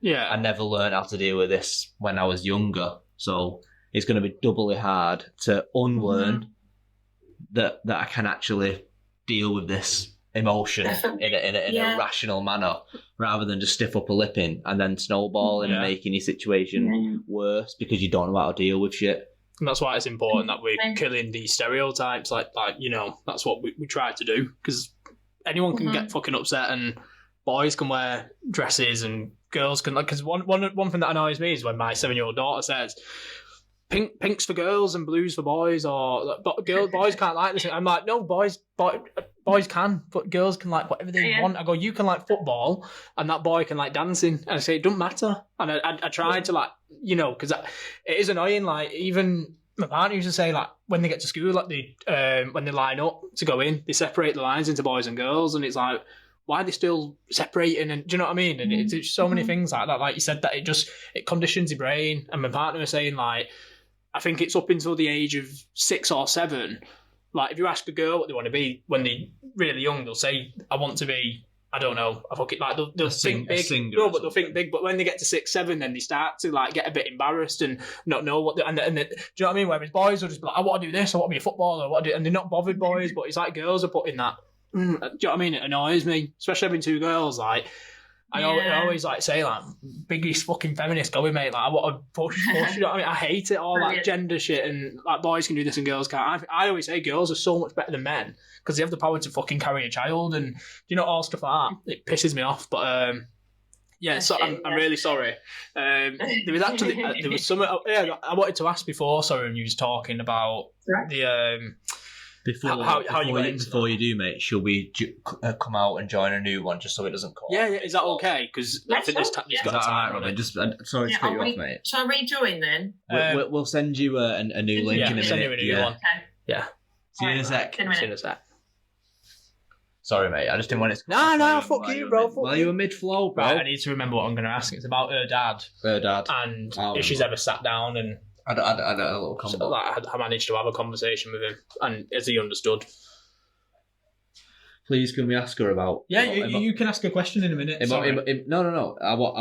S1: I never learned how to deal with this when I was younger, so it's going to be doubly hard to unlearn that I can actually deal with this emotion in a rational manner, rather than just stiff upper lipping and then snowballing and making your situation worse because you don't know how to deal with shit.
S2: And that's why it's important that we're killing these stereotypes. Like that's what we try to do, because anyone can get fucking upset, and boys can wear dresses and girls can, like, because one thing that annoys me is when my 7-year-old daughter says, Pink's for girls and blue's for boys, or boys can't like this. I'm like, no, boys can, but girls can like whatever they want. I go, you can like football, and that boy can like dancing. And I say, it doesn't matter. And I tried to, like, because it is annoying. Like, even my partner used to say, like, when they get to school, like when they line up to go in, they separate the lines into boys and girls, and it's like, why are they still separating? And do you know what I mean? And it's so many things like that. Like you said, that it conditions your brain. And my partner was saying, like, I think it's up until the age of 6 or 7. Like, if you ask a girl what they want to be when they're really young, they'll say, I want to be, I don't know, they'll think big. No, but they'll think big. But when they get to 6, 7, then they start to like get a bit embarrassed and not know what. Do you know what I mean? Whereas boys will just be like, I want to do this, I want to be a footballer, and they're not bothered, boys. But it's like girls are putting that. Do you know what I mean? It annoys me, especially having 2 girls. Like, I always like say like biggest fucking feminist going, mate. Like I want to push. You know what I mean? I hate it all like gender shit and like boys can do this and girls can't. I always say girls are so much better than men because they have the power to fucking carry a child and all stuff like that. It pisses me off, but yeah. So I'm really sorry. There was actually there was some. Yeah, I wanted to ask before. Sorry, when you was talking about the
S1: Before you do, mate, should we come out and join a new one just so it doesn't call?
S2: Yeah, is that okay? Because I think this got
S1: Is that all right, Robyn? Just sorry to cut you off, mate.
S3: Shall I rejoin then?
S1: We'll send you a new link in a minute.
S2: Send you a new one.
S3: Okay.
S2: Yeah.
S1: See you in a sec.
S2: See you in a sec.
S1: Sorry, mate. I just didn't want it to.
S2: No, fuck you, bro.
S1: Well, you were mid-flow, bro.
S2: Right, I need to remember what I'm going to ask. It's about her dad. And if she's ever sat down and
S1: I had a little combo.
S2: Like, I managed to have a conversation with him, and as he understood.
S1: Please, can we ask her about?
S2: Yeah, you can ask a question in a minute.
S1: No. I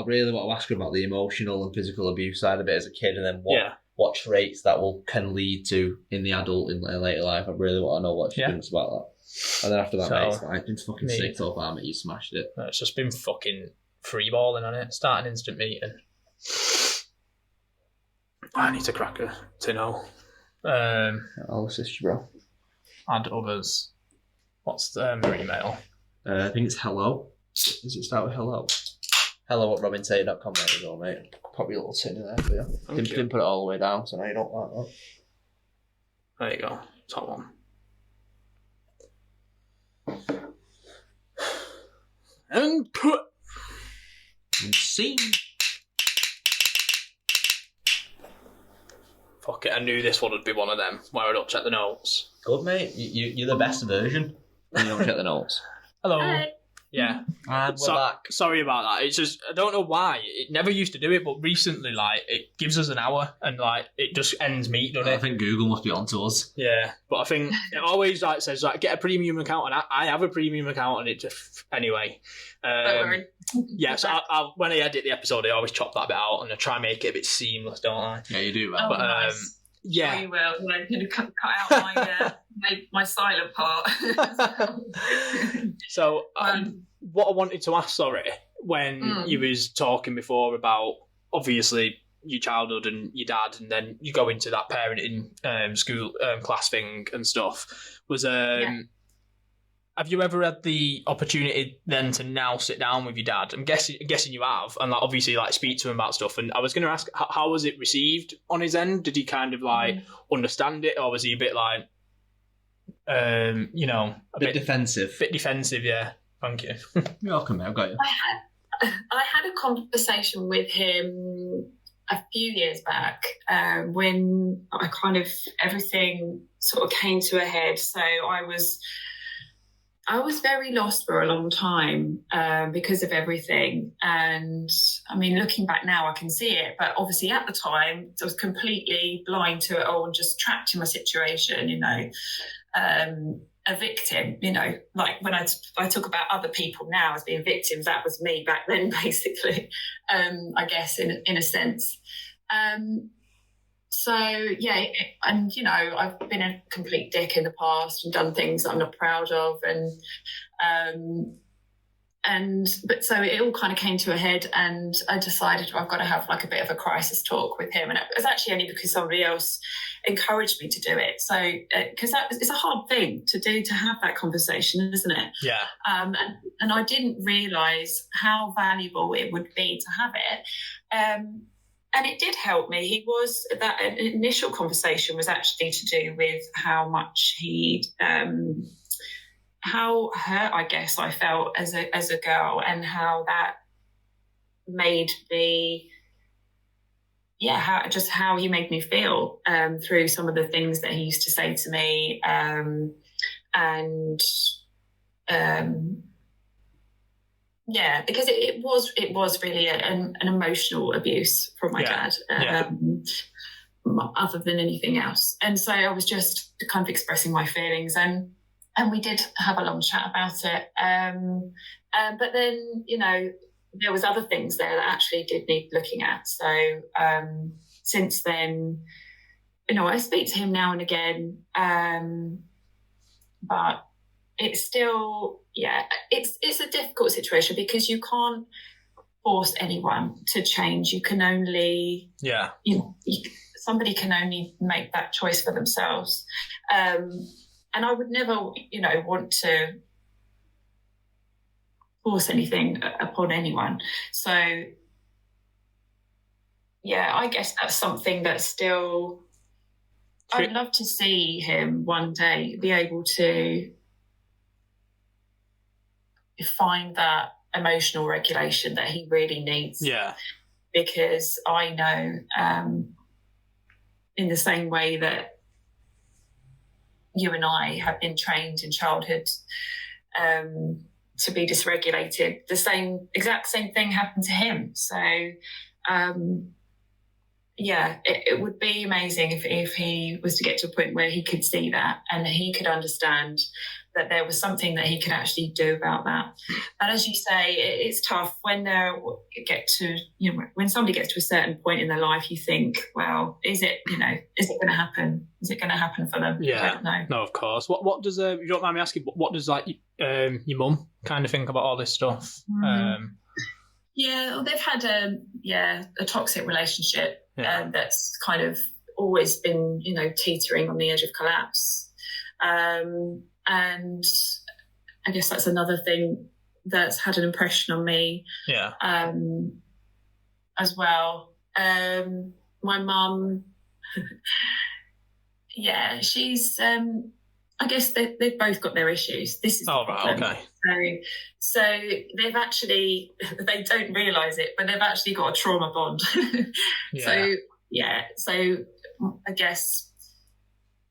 S1: really want to ask her about the emotional and physical abuse side of it as a kid, and then what traits that can lead to in the adult in later life. I really want to know what she thinks about that. And then after that, mate, it's like, it's been fucking sick so far, mate. You smashed it.
S2: It's just been fucking freeballing on it. Start an instant meeting. I need to crack a to know.
S1: I'll assist you, bro.
S2: Add others. What's her email?
S1: I think it's hello. Does it start with hello? Hello at robyntate.com, there you go, mate. Pop your little tin in there for you. Didn't put it all the way down, so now you don't like that.
S2: There you go. Top one. And put.
S1: And scene.
S2: Fuck it, I knew this one would be one of them where I'd upset the notes.
S1: Good, mate. You're the best version. You don't check the notes.
S2: Hello.
S3: Hi.
S2: Yeah.
S1: And we're back.
S2: Sorry about that. It's just, I don't know why. It never used to do it, but recently, like, it gives us an hour and, like, it just ends meat, doesn't it?
S1: I think Google must be onto us.
S2: Yeah. But I think it always, like, says, like, get a premium account, and I have a premium account, and it just, anyway. Yeah, so I'll when I edit the episode, I always chop that bit out, and I try and make it a bit seamless, don't I?
S1: Yeah, you do, man.
S3: Oh, nice.
S2: Yeah.
S3: Sure you will. I'm going to cut out my silent part.
S2: So, what I wanted to ask, when you was talking before about, obviously, your childhood and your dad, and then you go into that parenting school class thing and stuff, was have you ever had the opportunity then to now sit down with your dad? I'm guessing you have, and like obviously like speak to him about stuff. And I was going to ask, how was it received on his end? Did he kind of like understand it, or was he a bit like, a bit
S1: defensive?
S2: Bit defensive, yeah. Thank you.
S1: You're welcome, mate. I've got you.
S3: I had a conversation with him a few years back when I kind of everything sort of came to a head. So I was very lost for a long time because of everything. And I mean, looking back now, I can see it. But obviously at the time, I was completely blind to it all and just trapped in my situation, a victim, like when I talk about other people now as being victims, that was me back then, basically, I guess, in a sense. So, yeah, and, I've been a complete dick in the past and done things that I'm not proud of. But so it all kind of came to a head, and I decided I've got to have like a bit of a crisis talk with him. And it was actually only because somebody else encouraged me to do it. So, because it's a hard thing to do, to have that conversation, isn't it?
S2: Yeah.
S3: And I didn't realise how valuable it would be to have it. And it did help me. That initial conversation was actually to do with how much how hurt, I guess, I felt as a girl, and how that made me, how he made me feel through some of the things that he used to say to me, because it was really an emotional abuse from my dad, other than anything else. And so I was just kind of expressing my feelings, and we did have a long chat about it. But then, there was other things there that actually did need looking at. So since then, I speak to him now and again, but it's still, it's a difficult situation because you can't force anyone to change. You can only, somebody can only make that choice for themselves. And I would never, want to force anything upon anyone. So, yeah, I guess that's something that still, I'd love to see him one day be able to find that emotional regulation that he really needs.
S2: Yeah.
S3: Because I know in the same way that you and I have been trained in childhood to be dysregulated, the exact same thing happened to him. So it would be amazing if he was to get to a point where he could see that and he could understand that there was something that he could actually do about that. But as you say, it's tough when when somebody gets to a certain point in their life. You think, well, is it going to happen? Is it going to happen for them?
S2: Yeah,
S3: I don't know.
S2: No, of course. What does you don't mind me asking? What does your mum kind of think about all this stuff?
S3: Yeah, they've had a toxic relationship that's kind of always been teetering on the edge of collapse. And I guess that's another thing that's had an impression on me.
S2: Yeah.
S3: As well. My mum, she's. I guess they've both got their issues. This is the problem.
S2: Okay.
S3: So they've actually, they don't realise it, but they've actually got a trauma bond. So I guess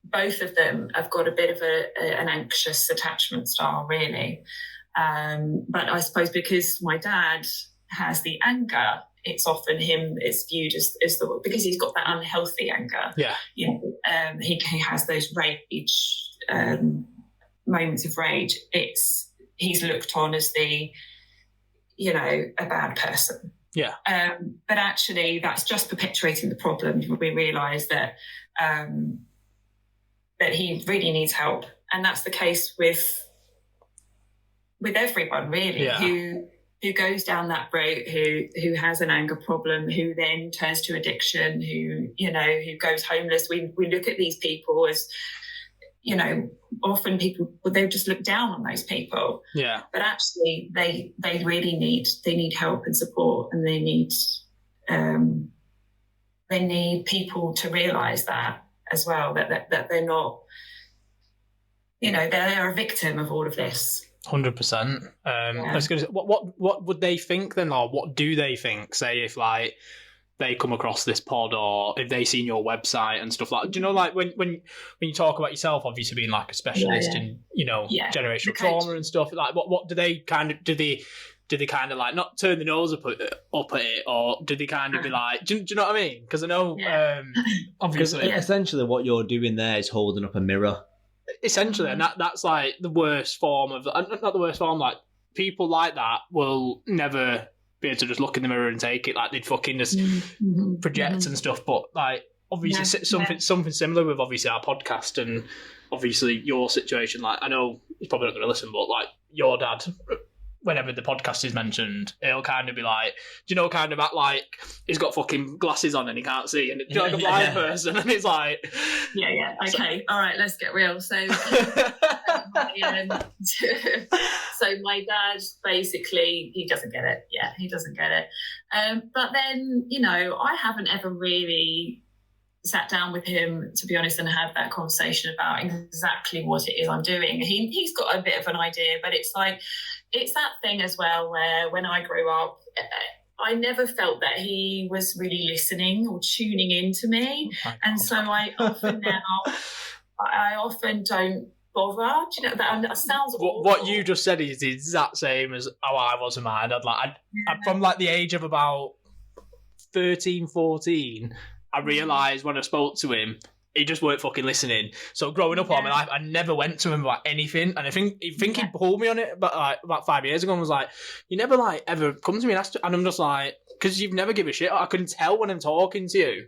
S3: both of them have got a bit of an anxious attachment style, really. But I suppose because my dad has the anger, it's often him it's viewed as because he's got that unhealthy anger.
S2: Yeah.
S3: He has those rage moments of rage. He's looked on as a bad person.
S2: Yeah.
S3: But actually that's just perpetuating the problem. We realise that that he really needs help, and that's the case with everyone really who goes down that route, who has an anger problem, who then turns to addiction, who goes homeless. We look at these people as often people, they just look down on those people.
S2: Yeah.
S3: But actually they really need help and support, and they need people to realise that as well, that they're not, they're a victim of all of this.
S2: 100%. I was gonna say, what would they think then, or what do they think? Say if they come across this pod, or if they seen your website and stuff like. Do you know, when you talk about yourself, obviously being a specialist in generational trauma and stuff, what do they kind of do they kind of not turn the nose up at it, or do they kind of be do you know what I mean? Because I know, obviously,
S1: essentially what you're doing there is holding up a mirror.
S2: Essentially, and that's the worst form of, not the worst form, people like that will never be able to just look in the mirror and take it, they'd fucking just project and stuff, but obviously something similar with obviously our podcast and obviously your situation. I know he's probably not going to listen, but your dad, whenever the podcast is mentioned, he'll kind of be kind of act like he's got fucking glasses on and he can't see, and like a blind person, and it's
S3: okay, all right, let's get real. So so my dad, basically, he doesn't get it. He doesn't get it. But then I haven't ever really sat down with him, to be honest, and had that conversation about exactly what it is I'm doing. He's got a bit of an idea, but it's that thing as well where when I grew up, I never felt that he was really listening or tuning into me. And so I often don't bother. Do you know, that sounds awful.
S2: What you just said is the exact same as how I was in my dad. I'd from the age of about 13, 14, I realised when I spoke to him, he just weren't fucking listening. So growing up all my life, I never went to him about anything. And I think he pulled me on it about 5 years ago and was you never ever come to me and ask, and I'm just because you've never given a shit. I couldn't tell when I'm talking to you.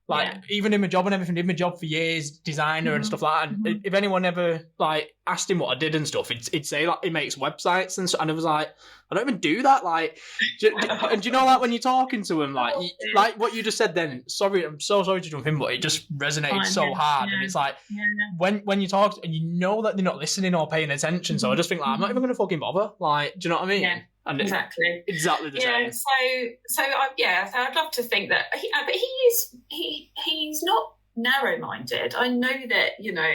S2: Like, even in my job and everything, did my job for years, designer and stuff like that. And if anyone ever, like, asked him what I did and stuff, he'd say, like, he makes websites and stuff. And I was like, I don't even do that. Like, and do you know, like, when you're talking to him, like, like what you just said then, sorry, I'm so sorry to jump in, but it just resonated so hard. And it's like, when you talk, and you know that they're not listening or paying attention. So I just think, like, I'm not even going to fucking bother. Like, do you know what I mean?
S3: Yeah.
S2: And
S3: exactly
S2: the same.
S3: So I'd love to think that but he's not narrow-minded. I know that, you know,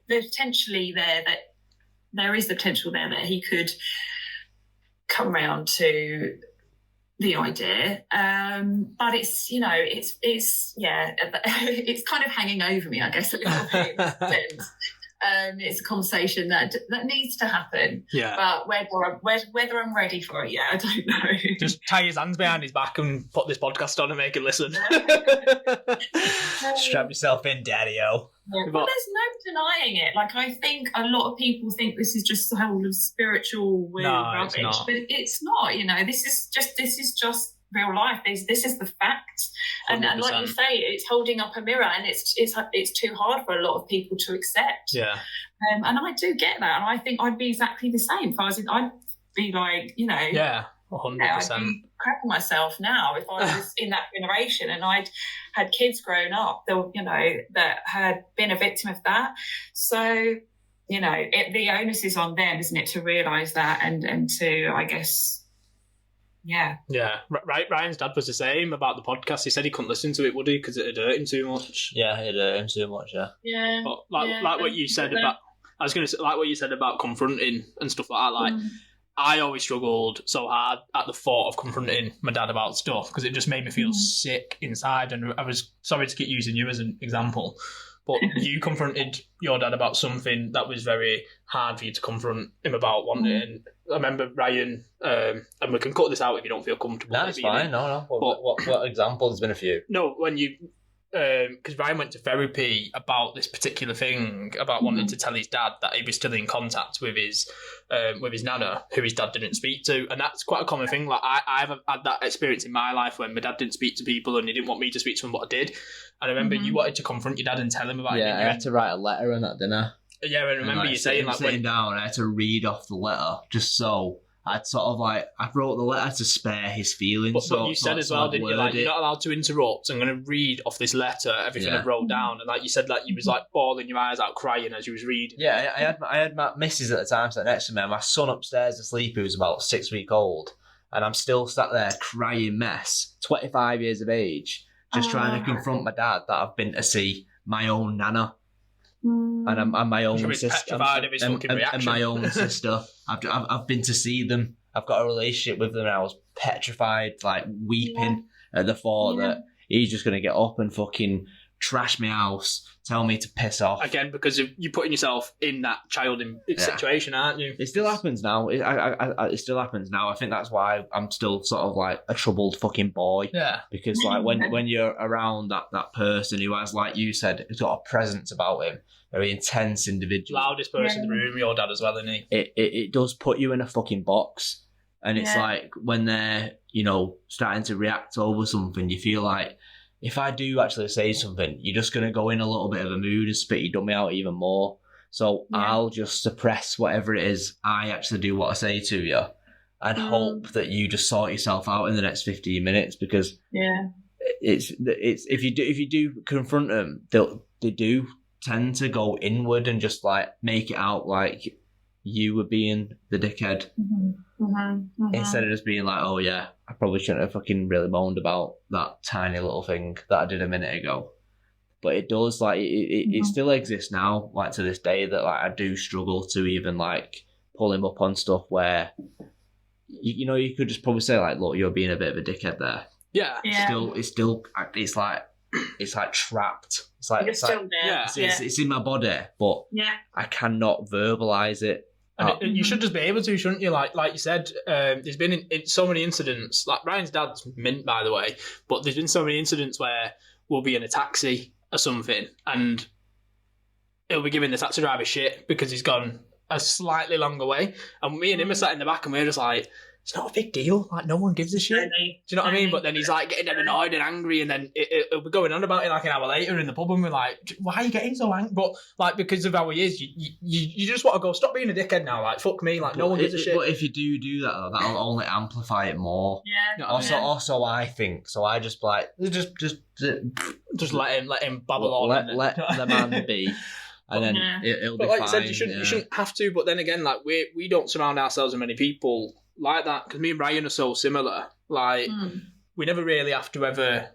S3: there's potentially there is the potential there that he could come round to the idea, but it's, you know, it's it's kind of hanging over me, I guess, a little bit. It's a conversation that needs to happen. Yeah. But whether I'm ready for it yet, I don't know.
S2: Just tie his hands behind his back and put this podcast on and make it listen.
S1: Strap yourself in, Daddy-o.
S3: Yeah, well, there's no denying it. Like, I think a lot of people think this is just the whole of spiritual weird rubbish, but it's not. You know, this is just real life. This is the fact, and like you say, it's holding up a mirror, and it's too hard for a lot of people to accept.
S2: Yeah,
S3: and I do get that, and I think I'd be exactly the same. If I was, I'd be like, you know,
S2: 100%.
S3: I'd be crapping myself now if I was in that generation and I'd had kids growing up that, you know, that had been a victim of that. So, you know, the onus is on them, isn't it, to realise that and to, I guess. Yeah.
S2: Right. Ryan's dad was the same about the podcast. He said he couldn't listen to it, would he? Because it had hurt him too much.
S1: Yeah, it hurt him too much.
S3: Yeah.
S2: But like what you said about, I was going to say, like what you said about confronting and stuff like that. Like, I always struggled so hard at the thought of confronting my dad about stuff because it just made me feel sick inside. And I was sorry to keep using you as an example, but you confronted your dad about something that was very hard for you to confront him about one day. And I remember Ryan, and we can cut this out if you don't feel comfortable.
S1: That's fine. No. What example? There's been a few.
S2: No, when you, because Ryan went to therapy about this particular thing, about wanting to tell his dad that he was still in contact with his nana, who his dad didn't speak to, and that's quite a common thing. Like I've had that experience in my life when my dad didn't speak to people, and he didn't want me to speak to him, but I did. And I remember you wanted to confront your dad and tell him about it.
S1: Yeah, I had to write a letter on that, didn't I?
S2: Yeah, and remember you saying like
S1: sitting down, I had to read off the letter just so I'd sort of like I wrote the letter to spare his feelings.
S2: But you said as well, didn't you? Like, you're not allowed to interrupt. I'm going to read off this letter everything I wrote down, and like you said, like you was like bawling your eyes out, crying as you was reading.
S1: Yeah, I had my missus at the time sat next to me, and my son upstairs asleep, who was about 6 weeks old, and I'm still sat there crying mess, 25 years of age, just trying to confront my dad that I've been to see my own nana. And my own sister, and my own sister. I've been to see them. I've got a relationship with them. And I was petrified, like weeping at the thought that he's just going to get up and fucking trash my house, tell me to piss off
S2: again because you're putting yourself in that child situation, aren't you?
S1: It still happens now. It still happens now. I think that's why I'm still sort of like a troubled fucking boy.
S2: Yeah,
S1: because like when you're around that person who has, like you said, has got a presence about him. Very intense individual.
S2: Loudest person in the room, your dad as well, isn't he?
S1: It does put you in a fucking box. And it's like when they're, you know, starting to react over something, you feel like if I do actually say something, you're just going to go in a little bit of a mood and spit your dummy out even more. So I'll just suppress whatever it is I actually do what I say to you and hope that you just sort yourself out in the next 15 minutes because it's if you do confront them, they do tend to go inward and just like make it out like you were being the dickhead instead of just being like, oh yeah, I probably shouldn't have fucking really moaned about that tiny little thing that I did a minute ago. But it does, like, it still exists now, like to this day, that like I do struggle to even like pull him up on stuff where you know, you could just probably say like, look, you're being a bit of a dickhead there. It's like trapped. It's like
S3: it's still there.
S1: It's in my body, but I cannot verbalise it.
S2: And you should just be able to, shouldn't you? Like you said, there's been in so many incidents. Like Ryan's dad's mint, by the way, but there's been so many incidents where we'll be in a taxi or something, and he'll be giving the taxi driver shit because he's gone a slightly longer way, and me and him are sat in the back, and we're just like, it's not a big deal. Like, no one gives a shit. Do you know what I mean? But then he's like getting annoyed and angry, and then it'll be going on about it like an hour later in the pub, and we're like, why are you getting so angry? But like, because of how he is, you just want to go, stop being a dickhead now. Like, fuck me. Like, no one gives a shit.
S1: But if you do that, though, that'll only amplify it more.
S3: Yeah.
S2: You know what I mean?
S1: Also, I think so. I just like
S2: Just let him babble on.
S1: Let the man be. And then it'll be
S2: like
S1: fine.
S2: You said, you shouldn't have to. But then again, like we don't surround ourselves with many people like that, because me and Ryan are so similar. Like we never really have to ever.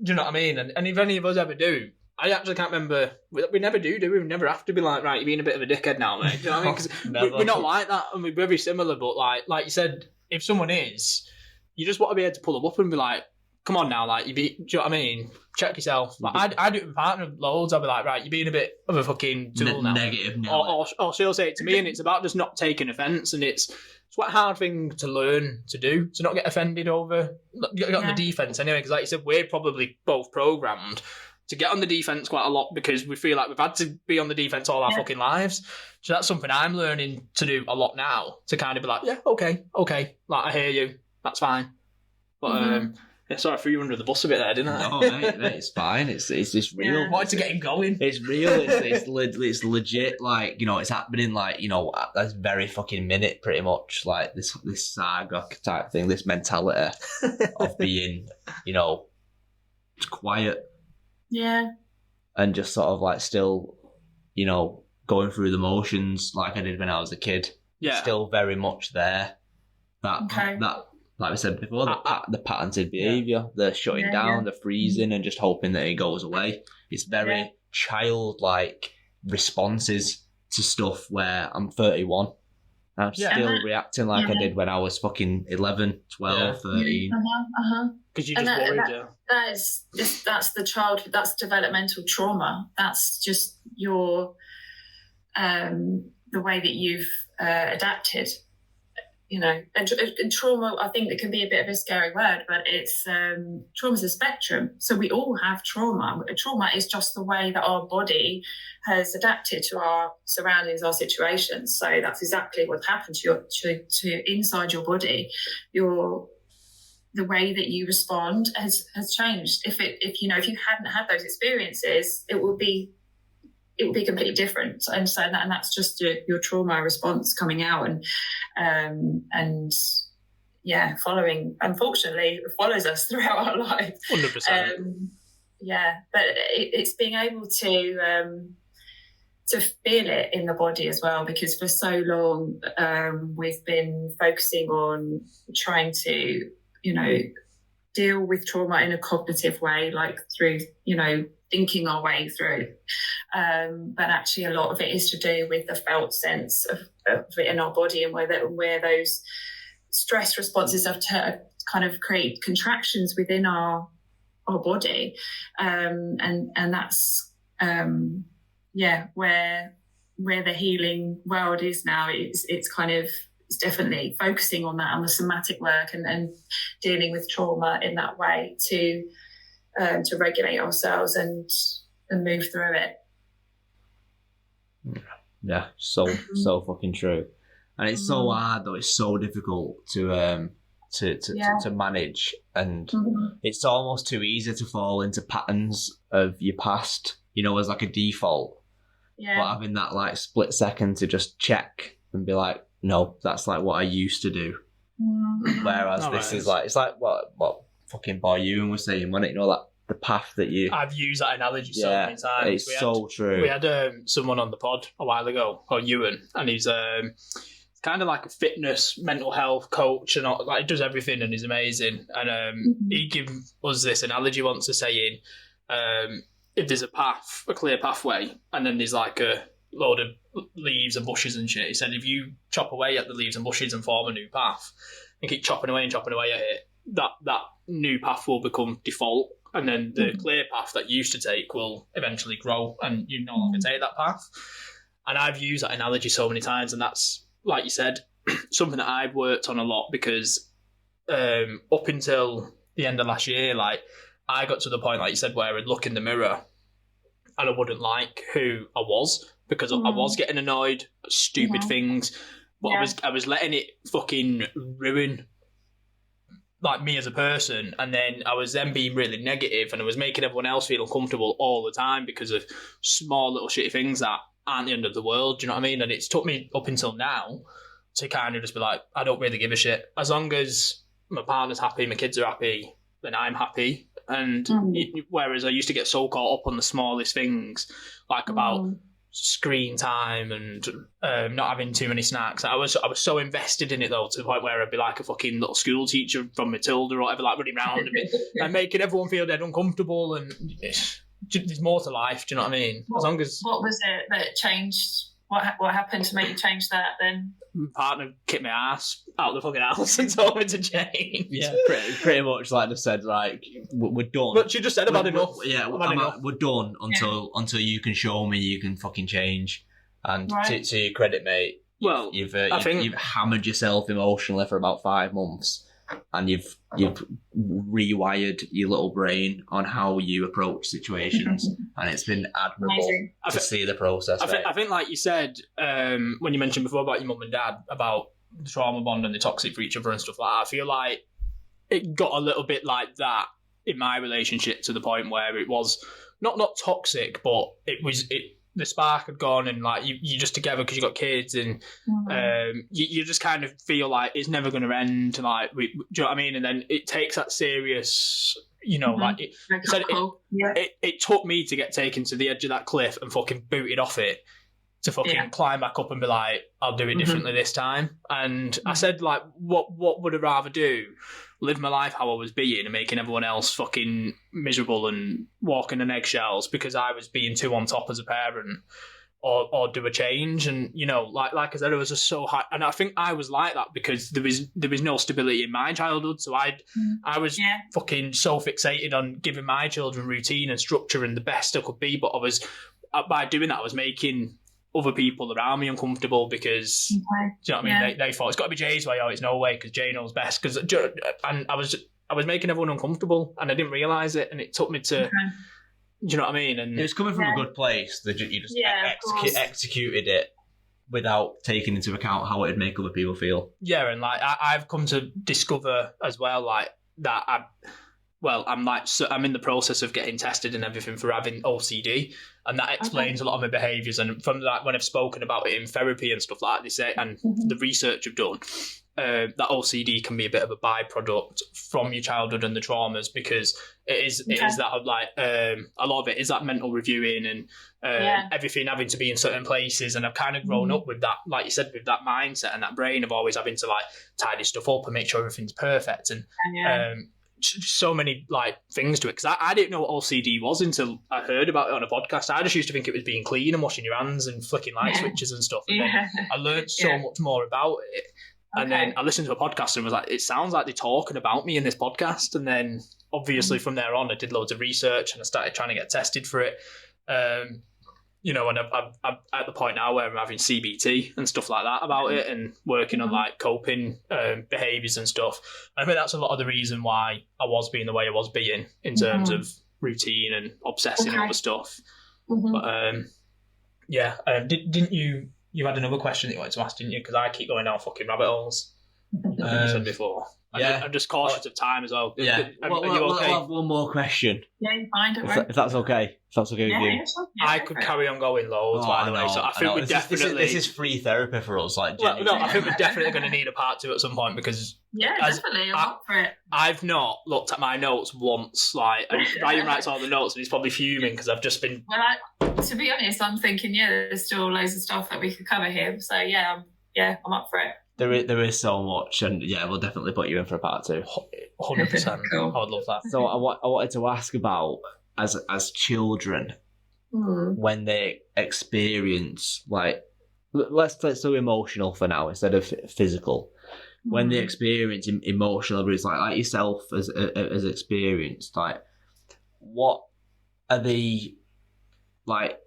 S2: Do you know what I mean? And if any of us ever do, I actually can't remember. We never do we? We never have to be like, right, you're being a bit of a dickhead now, mate. Do you know what I mean? Because we're not like that, and we're very similar. But like you said, if someone is, you just want to be able to pull them up and be like, come on now, like, do you know what I mean? Check yourself. Like, I do it with my partner loads. I'll be like, right, you're being a bit of a fucking tool now.
S1: Negative.
S2: Or she'll say it to me, and it's about just not taking offence, and it's quite a hard thing to learn to do, to not get offended over. Get on the defence anyway, because like you said, we're probably both programmed to get on the defence quite a lot because we feel like we've had to be on the defence all our fucking lives. So that's something I'm learning to do a lot now, to kind of be like, yeah, okay, like, I hear you, that's fine. But sorry, I threw you under the bus a bit there, didn't I?
S1: No, mate, it's fine. It's just real.
S2: I wanted to get him going.
S1: It's real. It's legit. Like, you know, it's happening. Like, you know, at this very fucking minute, pretty much. Like this saga type thing. This mentality of being, you know, quiet.
S3: Yeah.
S1: And just sort of like still, you know, going through the motions like I did when I was a kid.
S2: Yeah.
S1: Still very much there. That. Like we said before, the patternted behaviour, the shutting down, the freezing, and just hoping that it goes away. It's very childlike responses to stuff where I'm 31. I'm still reacting like I did when I was fucking 11, 12, 13.
S2: Because you just worried,
S3: that's the childhood, that's developmental trauma. That's just your, the way that you've adapted. You know, and trauma, I think it can be a bit of a scary word, but it's trauma's a spectrum. So we all have trauma. Trauma is just the way that our body has adapted to our surroundings, our situations. So that's exactly what's happened to inside your body. The way that you respond has changed. If you hadn't had those experiences, it would be completely different. And so that's just your trauma response coming out and following, unfortunately, follows us throughout our life.
S2: 100%.
S3: But it's being able to feel it in the body as well, because for so long we've been focusing on trying to, you know, deal with trauma in a cognitive way, like through, you know, thinking our way through. But actually a lot of it is to do with the felt sense of it in our body, and where those stress responses have to kind of create contractions within our body. And that's where the healing world is now. It's kind of, it's definitely focusing on that, on the somatic work and dealing with trauma in that way to regulate ourselves and move through it.
S1: Yeah, so fucking true, and it's so hard though. It's so difficult to manage, and it's almost too easy to fall into patterns of your past, you know, as like a default. Yeah. But having that like split second to just check and be like, no, that's like what I used to do. Whereas this is like, it's like what fucking Boy Ewan was saying, wasn't it? You know, like the path that you...
S2: I've used that analogy so many times.
S1: It's so true.
S2: We had someone on the pod a while ago called Ewan, and he's kind of like a fitness, mental health coach, and like he does everything, and he's amazing. And he gave us this analogy once of saying, if there's a clear pathway, and then there's like a load of leaves and bushes and shit, he said if you chop away at the leaves and bushes and form a new path and keep chopping away at it, that new path will become default, and then the clear path that you used to take will eventually grow and you no longer take that path. And I've used that analogy so many times, and that's, like you said, something that I've worked on a lot, because up until the end of last year, like, I got to the point, like you said, where I'd look in the mirror and I wouldn't like who I was, because I was getting annoyed at stupid things, but I was letting it fucking ruin like me as a person, and then I was then being really negative, and I was making everyone else feel uncomfortable all the time because of small little shitty things that aren't the end of the world. Do you know what I mean? And it's took me up until now to kind of just be like, I don't really give a shit. As long as my partner's happy, my kids are happy, then I'm happy. And whereas I used to get so caught up on the smallest things, like about screen time and not having too many snacks. I was so invested in it though, to the point where I'd be like a fucking little school teacher from Matilda or whatever, like running around and making everyone feel dead uncomfortable. And there's more to life. Do you know what I mean? As long as
S3: what was it that changed? What happened to make you change that then?
S2: My partner kicked my ass out of the fucking house and told me to change.
S1: Yeah, pretty much like I said, like we're done.
S2: But she just said I've had enough.
S1: We're done until you can show me you can fucking change. And to your credit, mate,
S2: well,
S1: you've hammered yourself emotionally for about 5 months, and you've rewired your little brain on how you approach situations, and it's been admirable to see the process.
S2: I think, like you said, when you mentioned before about your mum and dad, about the trauma bond and the toxic for each other and stuff like that, I feel like it got a little bit like that in my relationship, to the point where it was not toxic, but the spark had gone, and like you're just together because you got kids, and you just kind of feel like it's never going to end. Like, do you know what I mean? And then it takes that serious, like it took me to get taken to the edge of that cliff and fucking booted off it to fucking climb back up and be like, I'll do it differently this time. And I said, like, what would I rather do? Live my life how I was being and making everyone else fucking miserable and walking on eggshells because I was being too on top as a parent, or do a change. And like I said, it was just so hard, and I think I was like that because there was no stability in my childhood, so I was fucking so fixated on giving my children routine and structure and the best I could be, but I was, by doing that, I was making other people around me uncomfortable because, do you know what I mean? They thought it's got to be Jay's way, or it's no way because Jay knows best. And I was making everyone uncomfortable, and I didn't realise it, and it took me to, do you know what I mean? And
S1: it was coming from a good place that you just executed it without taking into account how it'd make other people feel.
S2: Yeah, and like I've come to discover as well, like that I'm in the process of getting tested and everything for having OCD, and that explains a lot of my behaviours. And from that, when I've spoken about it in therapy and stuff like that, they say, and the research I've done, that OCD can be a bit of a byproduct from your childhood and the traumas, because it is that of like a lot of it is that mental reviewing and everything having to be in certain places. And I've kind of grown up with that, like you said, with that mindset and that brain of always having to like tidy stuff up and make sure everything's perfect. And so many like things to it, because I didn't know what OCD was until I heard about it on a podcast. I just used to think it was being clean and washing your hands and flicking light switches and stuff. And then I learned so much more about it. And then I listened to a podcast and was like, it sounds like they're talking about me in this podcast. And then obviously from there on, I did loads of research and I started trying to get tested for it. And I'm at the point now where I'm having CBT and stuff like that about it, and working on like coping behaviours and stuff. And I think that's a lot of the reason why I was being the way I was being in terms of routine and obsessing over stuff. But didn't you had another question that you wanted to ask, didn't you? Because I keep going down fucking rabbit holes. You said before. I'm just cautious of time as well.
S1: Yeah.
S2: Are you okay?
S1: I'll have one more question.
S3: Yeah, you're fine, don't worry.
S1: If that's okay. If that's okay with you.
S2: I could carry on going loads, by the way. So I think we're definitely...
S1: This is free therapy for us. Like,
S2: I think we're definitely going to need a part 2 at some point, because...
S3: Yeah, definitely. I'm up for it.
S2: I've not looked at my notes once. Like, and Ryan writes all the notes and he's probably fuming because I've just been...
S3: Well, to be honest, I'm thinking, there's still loads of stuff that we could cover here. So, I'm up for it.
S1: There is so much, and we'll definitely put you in for a part 2.
S2: 100%.
S3: Cool.
S2: I would love that.
S1: So I wanted to ask about, as children, when they experience, like, let's do emotional for now instead of physical. When they experience emotional abuse, like yourself as experienced, like, what are the like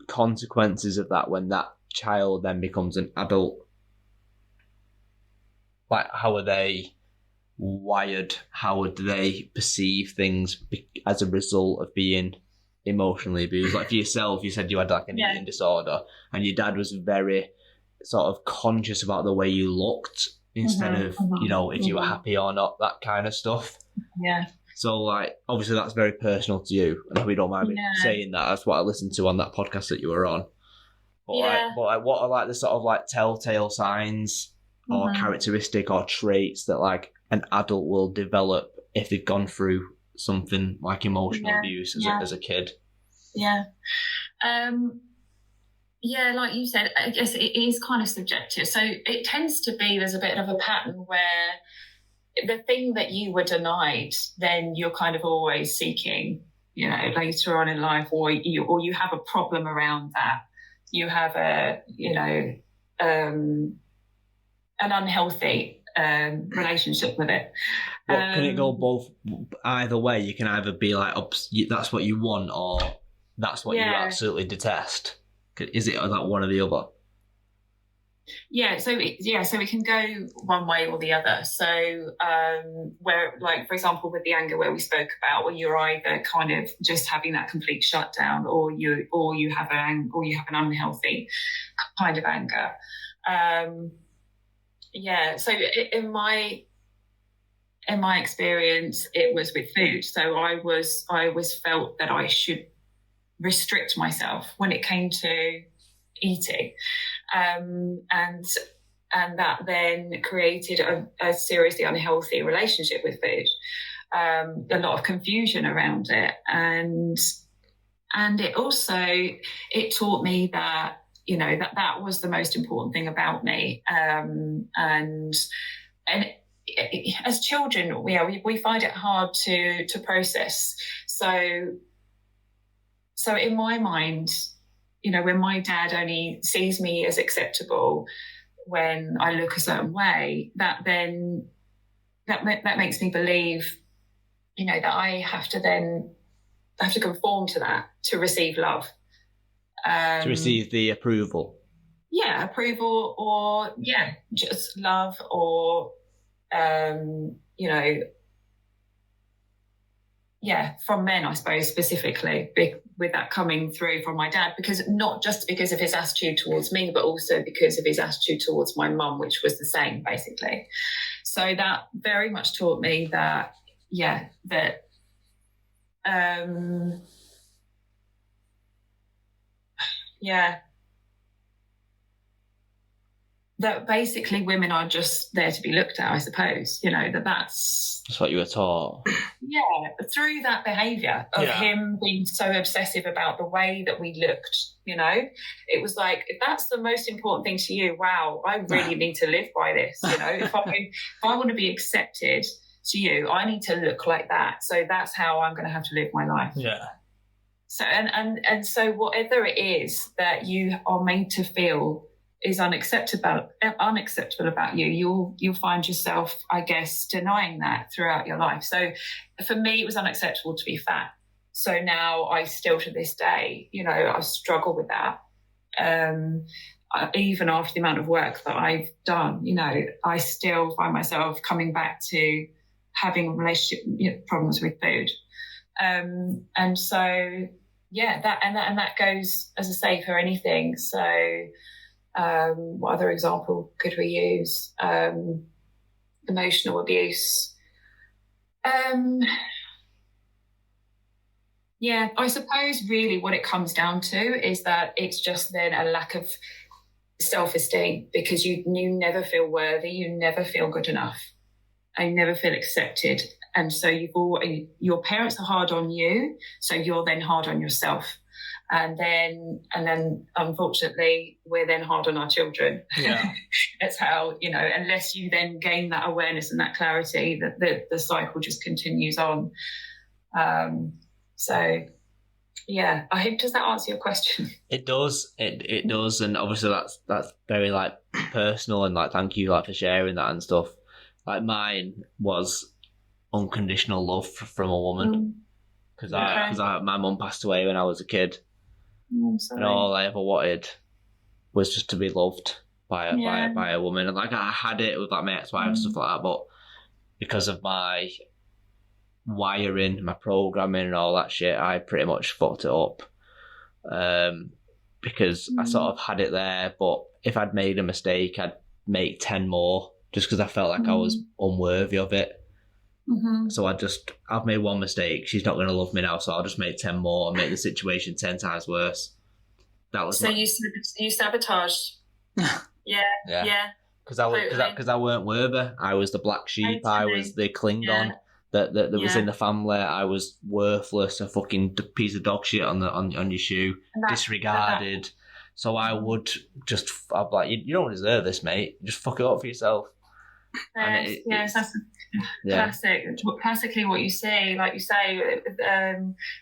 S1: consequences of that when that child then becomes an adult? Like, how are they wired? How would they perceive things as a result of being emotionally abused? Like, for yourself, you said you had like an eating disorder, and your dad was very sort of conscious about the way you looked instead of, you know, if you were happy or not, that kind of stuff.
S3: Yeah.
S1: So, like, obviously that's very personal to you, and we don't mind me saying that. That's what I listened to on that podcast that you were on. But, what are, like, the sort of, like, telltale signs or characteristic or traits that, like, an adult will develop if they've gone through something like emotional abuse as a kid?
S3: Yeah. Yeah, like you said, I guess it is kind of subjective. So it tends to be there's a bit of a pattern where the thing that you were denied, then you're kind of always seeking, you know, later on in life, or you have a problem around that. You have a, you know, an unhealthy relationship with it.
S1: Well, can it go both either way? You can either be like, that's what you want, or that's what you absolutely detest. Is it like one or the other?
S3: Yeah, so it can go one way or the other. So where, like, for example, with the anger where we spoke about, where you're either kind of just having that complete shutdown, or you have an unhealthy kind of anger. So in my experience, it was with food. So I always felt that I should restrict myself when it came to eating, and that then created a seriously unhealthy relationship with food, a lot of confusion around it, and it also taught me that, you know, that was the most important thing about me, and as children, we find it hard to process. So in my mind, you know, when my dad only sees me as acceptable when I look a certain way, that makes me believe, you know, that I have to conform to that to receive love.
S1: To receive the approval.
S3: Yeah, approval, or just love, or you know, from men, I suppose, specifically, with that coming through from my dad, because not just because of his attitude towards me, but also because of his attitude towards my mum, which was the same, basically. So that very much taught me that that basically women are just there to be looked at, I suppose. You know, that's
S1: what you were taught.
S3: Yeah, through that behaviour of him being so obsessive about the way that we looked, you know. It was like, if that's the most important thing to you, wow, I really need to live by this, you know. If I want to be accepted to you, I need to look like that. So that's how I'm going to have to live my life.
S2: Yeah.
S3: So and so whatever it is that you are made to feel is unacceptable about you, you'll find yourself, I guess, denying that throughout your life. So for me, it was unacceptable to be fat. So now I still, to this day, you know, I struggle with that. Even after the amount of work that I've done, you know, I still find myself coming back to having relationship problems with food. And so, that goes, as I say, for anything. So, what other example could we use? Emotional abuse. I suppose really what it comes down to is that it's just then a lack of self-esteem, because you never feel worthy, you never feel good enough, and you never feel accepted. And so your parents are hard on you, so you're then hard on yourself. And then unfortunately, we're then hard on our children.
S2: Yeah.
S3: That's how, you know, unless you then gain that awareness and that clarity, that the cycle just continues on. I hope, does that answer your question?
S1: It does. It does. And obviously that's very, like, personal, and, like, thank you, like, for sharing that and stuff. Like, mine was unconditional love from a woman, because my mum passed away when I was a kid. And all I ever wanted was just to be loved by a woman. And, like, I had it with, like, my ex-wife and stuff like that, but because of my wiring, my programming and all that shit, I pretty much fucked it up. Because I sort of had it there, but if I'd made a mistake, I'd make 10 more just because I felt like I was unworthy of it.
S3: Mm-hmm.
S1: So I've made one mistake. She's not going to love me now, so I'll just make 10 more and make the situation 10 times worse. That was
S3: so you sabotaged. Yeah.
S1: Because I weren't worthy. I was the black sheep. I was the Klingon that was in the family. I was worthless, a fucking piece of dog shit on your shoe, disregarded. So I would I'd be like, you don't deserve this, mate. Just fuck it up for yourself.
S3: Yes, that's classically what you say. Like you say,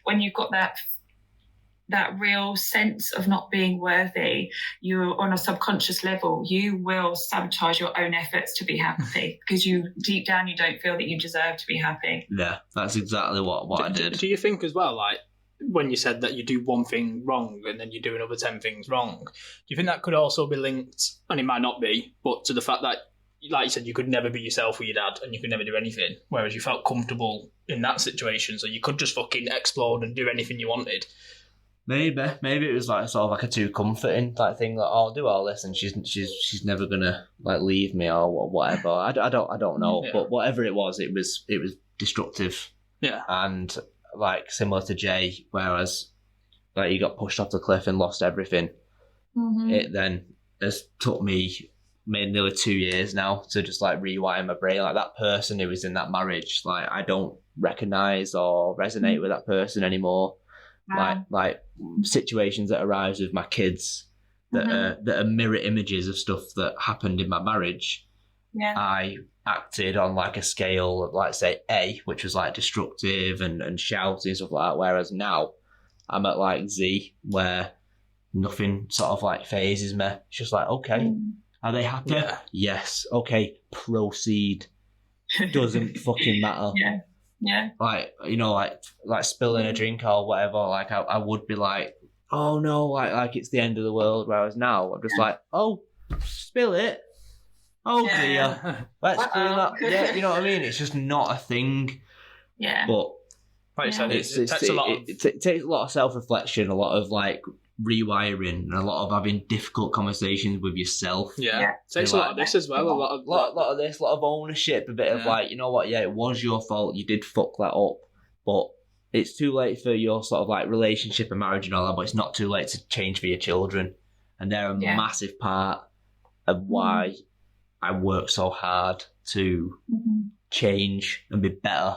S3: when you've got that real sense of not being worthy, you're on a subconscious level, you will sabotage your own efforts to be happy because deep down you don't feel that you deserve to be happy.
S1: Yeah, that's exactly what I did.
S2: Do you think as well, like when you said that you do one thing wrong and then you do another 10 things wrong, do you think that could also be linked, and it might not be, but to the fact that, like you said, you could never be yourself with your dad and you could never do anything, whereas you felt comfortable in that situation, so you could just fucking explode and do anything you wanted? Maybe
S1: it was like sort of like a too comforting type thing, like, oh, I'll do all this and she's never gonna like leave me or whatever. I don't know, but whatever it was destructive.
S2: Yeah,
S1: and like similar to Jay, whereas like he got pushed off the cliff and lost everything.
S3: Mm-hmm.
S1: It then has took me nearly 2 years now to just like rewire my brain. Like that person who was in that marriage, like I don't recognise or resonate with that person anymore. Like situations that arise with my kids that are mirror images of stuff that happened in my marriage.
S3: Yeah.
S1: I acted on like a scale of like say A, which was like destructive and shouting and stuff like that, whereas now I'm at like Z, where nothing sort of like phases me. It's just like, okay, are they happy?
S2: Yeah.
S1: Yes. Okay, proceed. Doesn't fucking matter.
S3: Yeah.
S1: Like, you know, like spilling a drink or whatever, like I would be like, oh no, like it's the end of the world, whereas now I'm just like, oh, spill it. Oh dear. Let's clean that. Yeah, you know what I mean? It's just not a thing.
S3: Yeah.
S1: But
S2: like you said, it takes a lot of...
S1: it takes a lot of self-reflection, a lot of like rewiring, and a lot of having difficult conversations with yourself.
S2: Yeah. It takes a lot of this as well. A lot
S1: of this, a lot of ownership, a bit of like, you know what, yeah, it was your fault, you did fuck that up, but it's too late for your sort of like relationship and marriage and all that, but it's not too late to change for your children. And they're a massive part of why I work so hard to change and be better.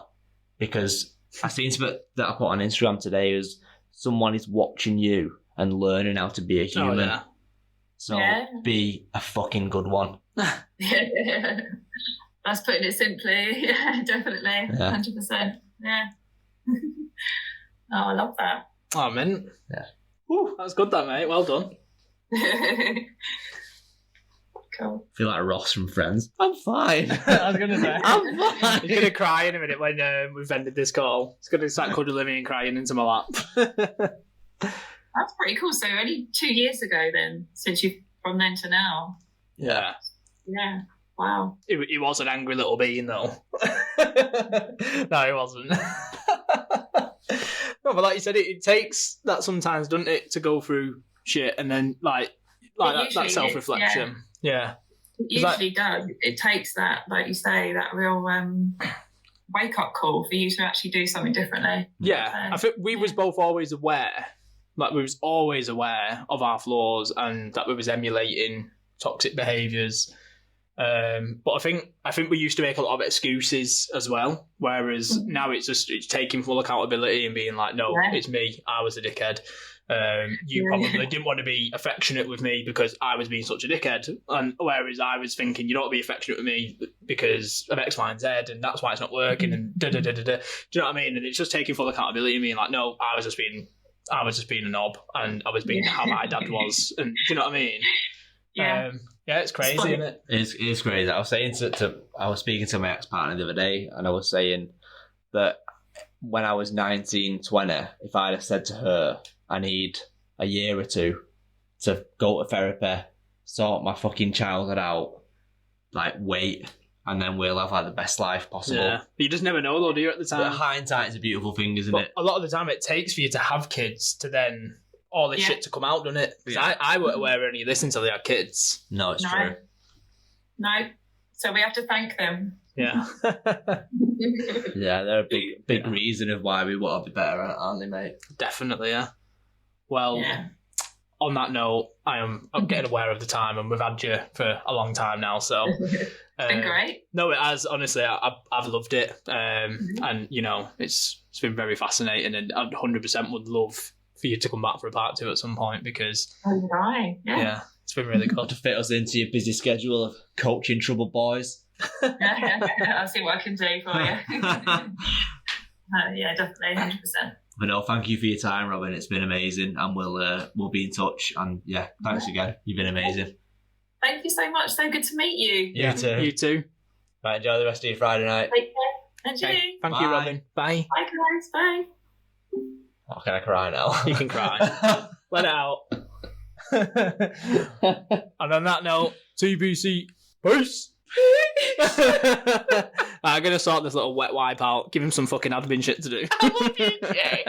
S1: Because I seen something that I put on Instagram today is someone is watching you and learning how to be a human.
S2: Oh, yeah.
S1: So be a fucking good one.
S3: Yeah. That's putting it simply. Yeah, definitely. 100%. Yeah. Oh, I love that.
S2: Oh, man.
S1: Yeah.
S2: Woo, that was good, that, mate. Well done.
S3: Cool.
S1: I feel like Ross from Friends. I'm fine.
S2: I was going to say.
S1: I'm fine.
S2: He's going to cry in a minute when we've ended this call. He's going to start cuddling me and crying into my lap.
S3: That's pretty cool. So only 2 years ago then, from then to now.
S2: Yeah.
S3: Yeah. Wow.
S2: He was an angry little being, though. No, he wasn't. No, but like you said, it takes that sometimes, doesn't it, to go through shit and then like that self-reflection. Yeah.
S3: It usually does. It takes that, like you say, that real wake-up call for you to actually do something differently.
S2: Yeah. I think we was both always aware. Like, we was always aware of our flaws and that we was emulating toxic behaviours. But I think we used to make a lot of excuses as well, whereas now it's taking full accountability and being like, no, it's me, I was a dickhead. You probably didn't want to be affectionate with me because I was being such a dickhead, and whereas I was thinking you don't be affectionate with me because of X, Y, and Z, and that's why it's not working, and da da da da da. Do you know what I mean? And it's just taking full accountability and being like, no, I was just being a knob, and I was being how my dad was, and do you know what I mean?
S3: Yeah.
S2: Yeah, it's crazy, isn't it?
S1: It's crazy. I was saying I was speaking to my ex-partner the other day, and I was saying that when I was 19, 20, if I'd have said to her, I need a year or two to go to therapy, sort my fucking childhood out, like wait, and then we'll have like the best life possible.
S2: Yeah. But you just never know though, do you, at the time?
S1: But hindsight is a beautiful thing, isn't it?
S2: A lot of the time it takes for you to have kids to then all this shit to come out, doesn't it? Because I weren't aware of any of this until they had kids.
S1: No, it's true.
S3: No. So we have to thank them.
S2: Yeah.
S1: Yeah, they're a big reason of why we want to be better, aren't they, mate?
S2: Definitely, yeah. Well,
S3: Yeah.
S2: on that note, I'm getting aware of the time, and we've had you for a long time now, so...
S3: It's been great.
S2: No, it has. Honestly, I've loved it. And, you know, it's been very fascinating, and I 100% would love for you to come back for a part 2 at some point, because...
S3: Oh, right.
S2: Yeah, it's been really cool.
S1: To fit us into your busy schedule of coaching troubled boys.
S3: I'll see what I can do for you. Yeah, definitely, 100%.
S1: But no, thank you for your time, Robyn. It's been amazing, and we'll be in touch. And yeah, thanks again. You've been amazing.
S3: Thank you so much. So good to meet you.
S1: You too.
S2: You too.
S1: Right, enjoy the rest of your Friday night.
S3: Take care. And you.
S2: Okay. Thank you,
S1: Bye.
S2: Robyn. Bye.
S3: Bye, guys. Bye.
S1: Oh, can I cry now?
S2: You can cry. Let it out. And on that note, TBC. Peace. I'm going to sort this little wet wipe out. Give him some fucking admin shit to do.
S1: I love you, Jay.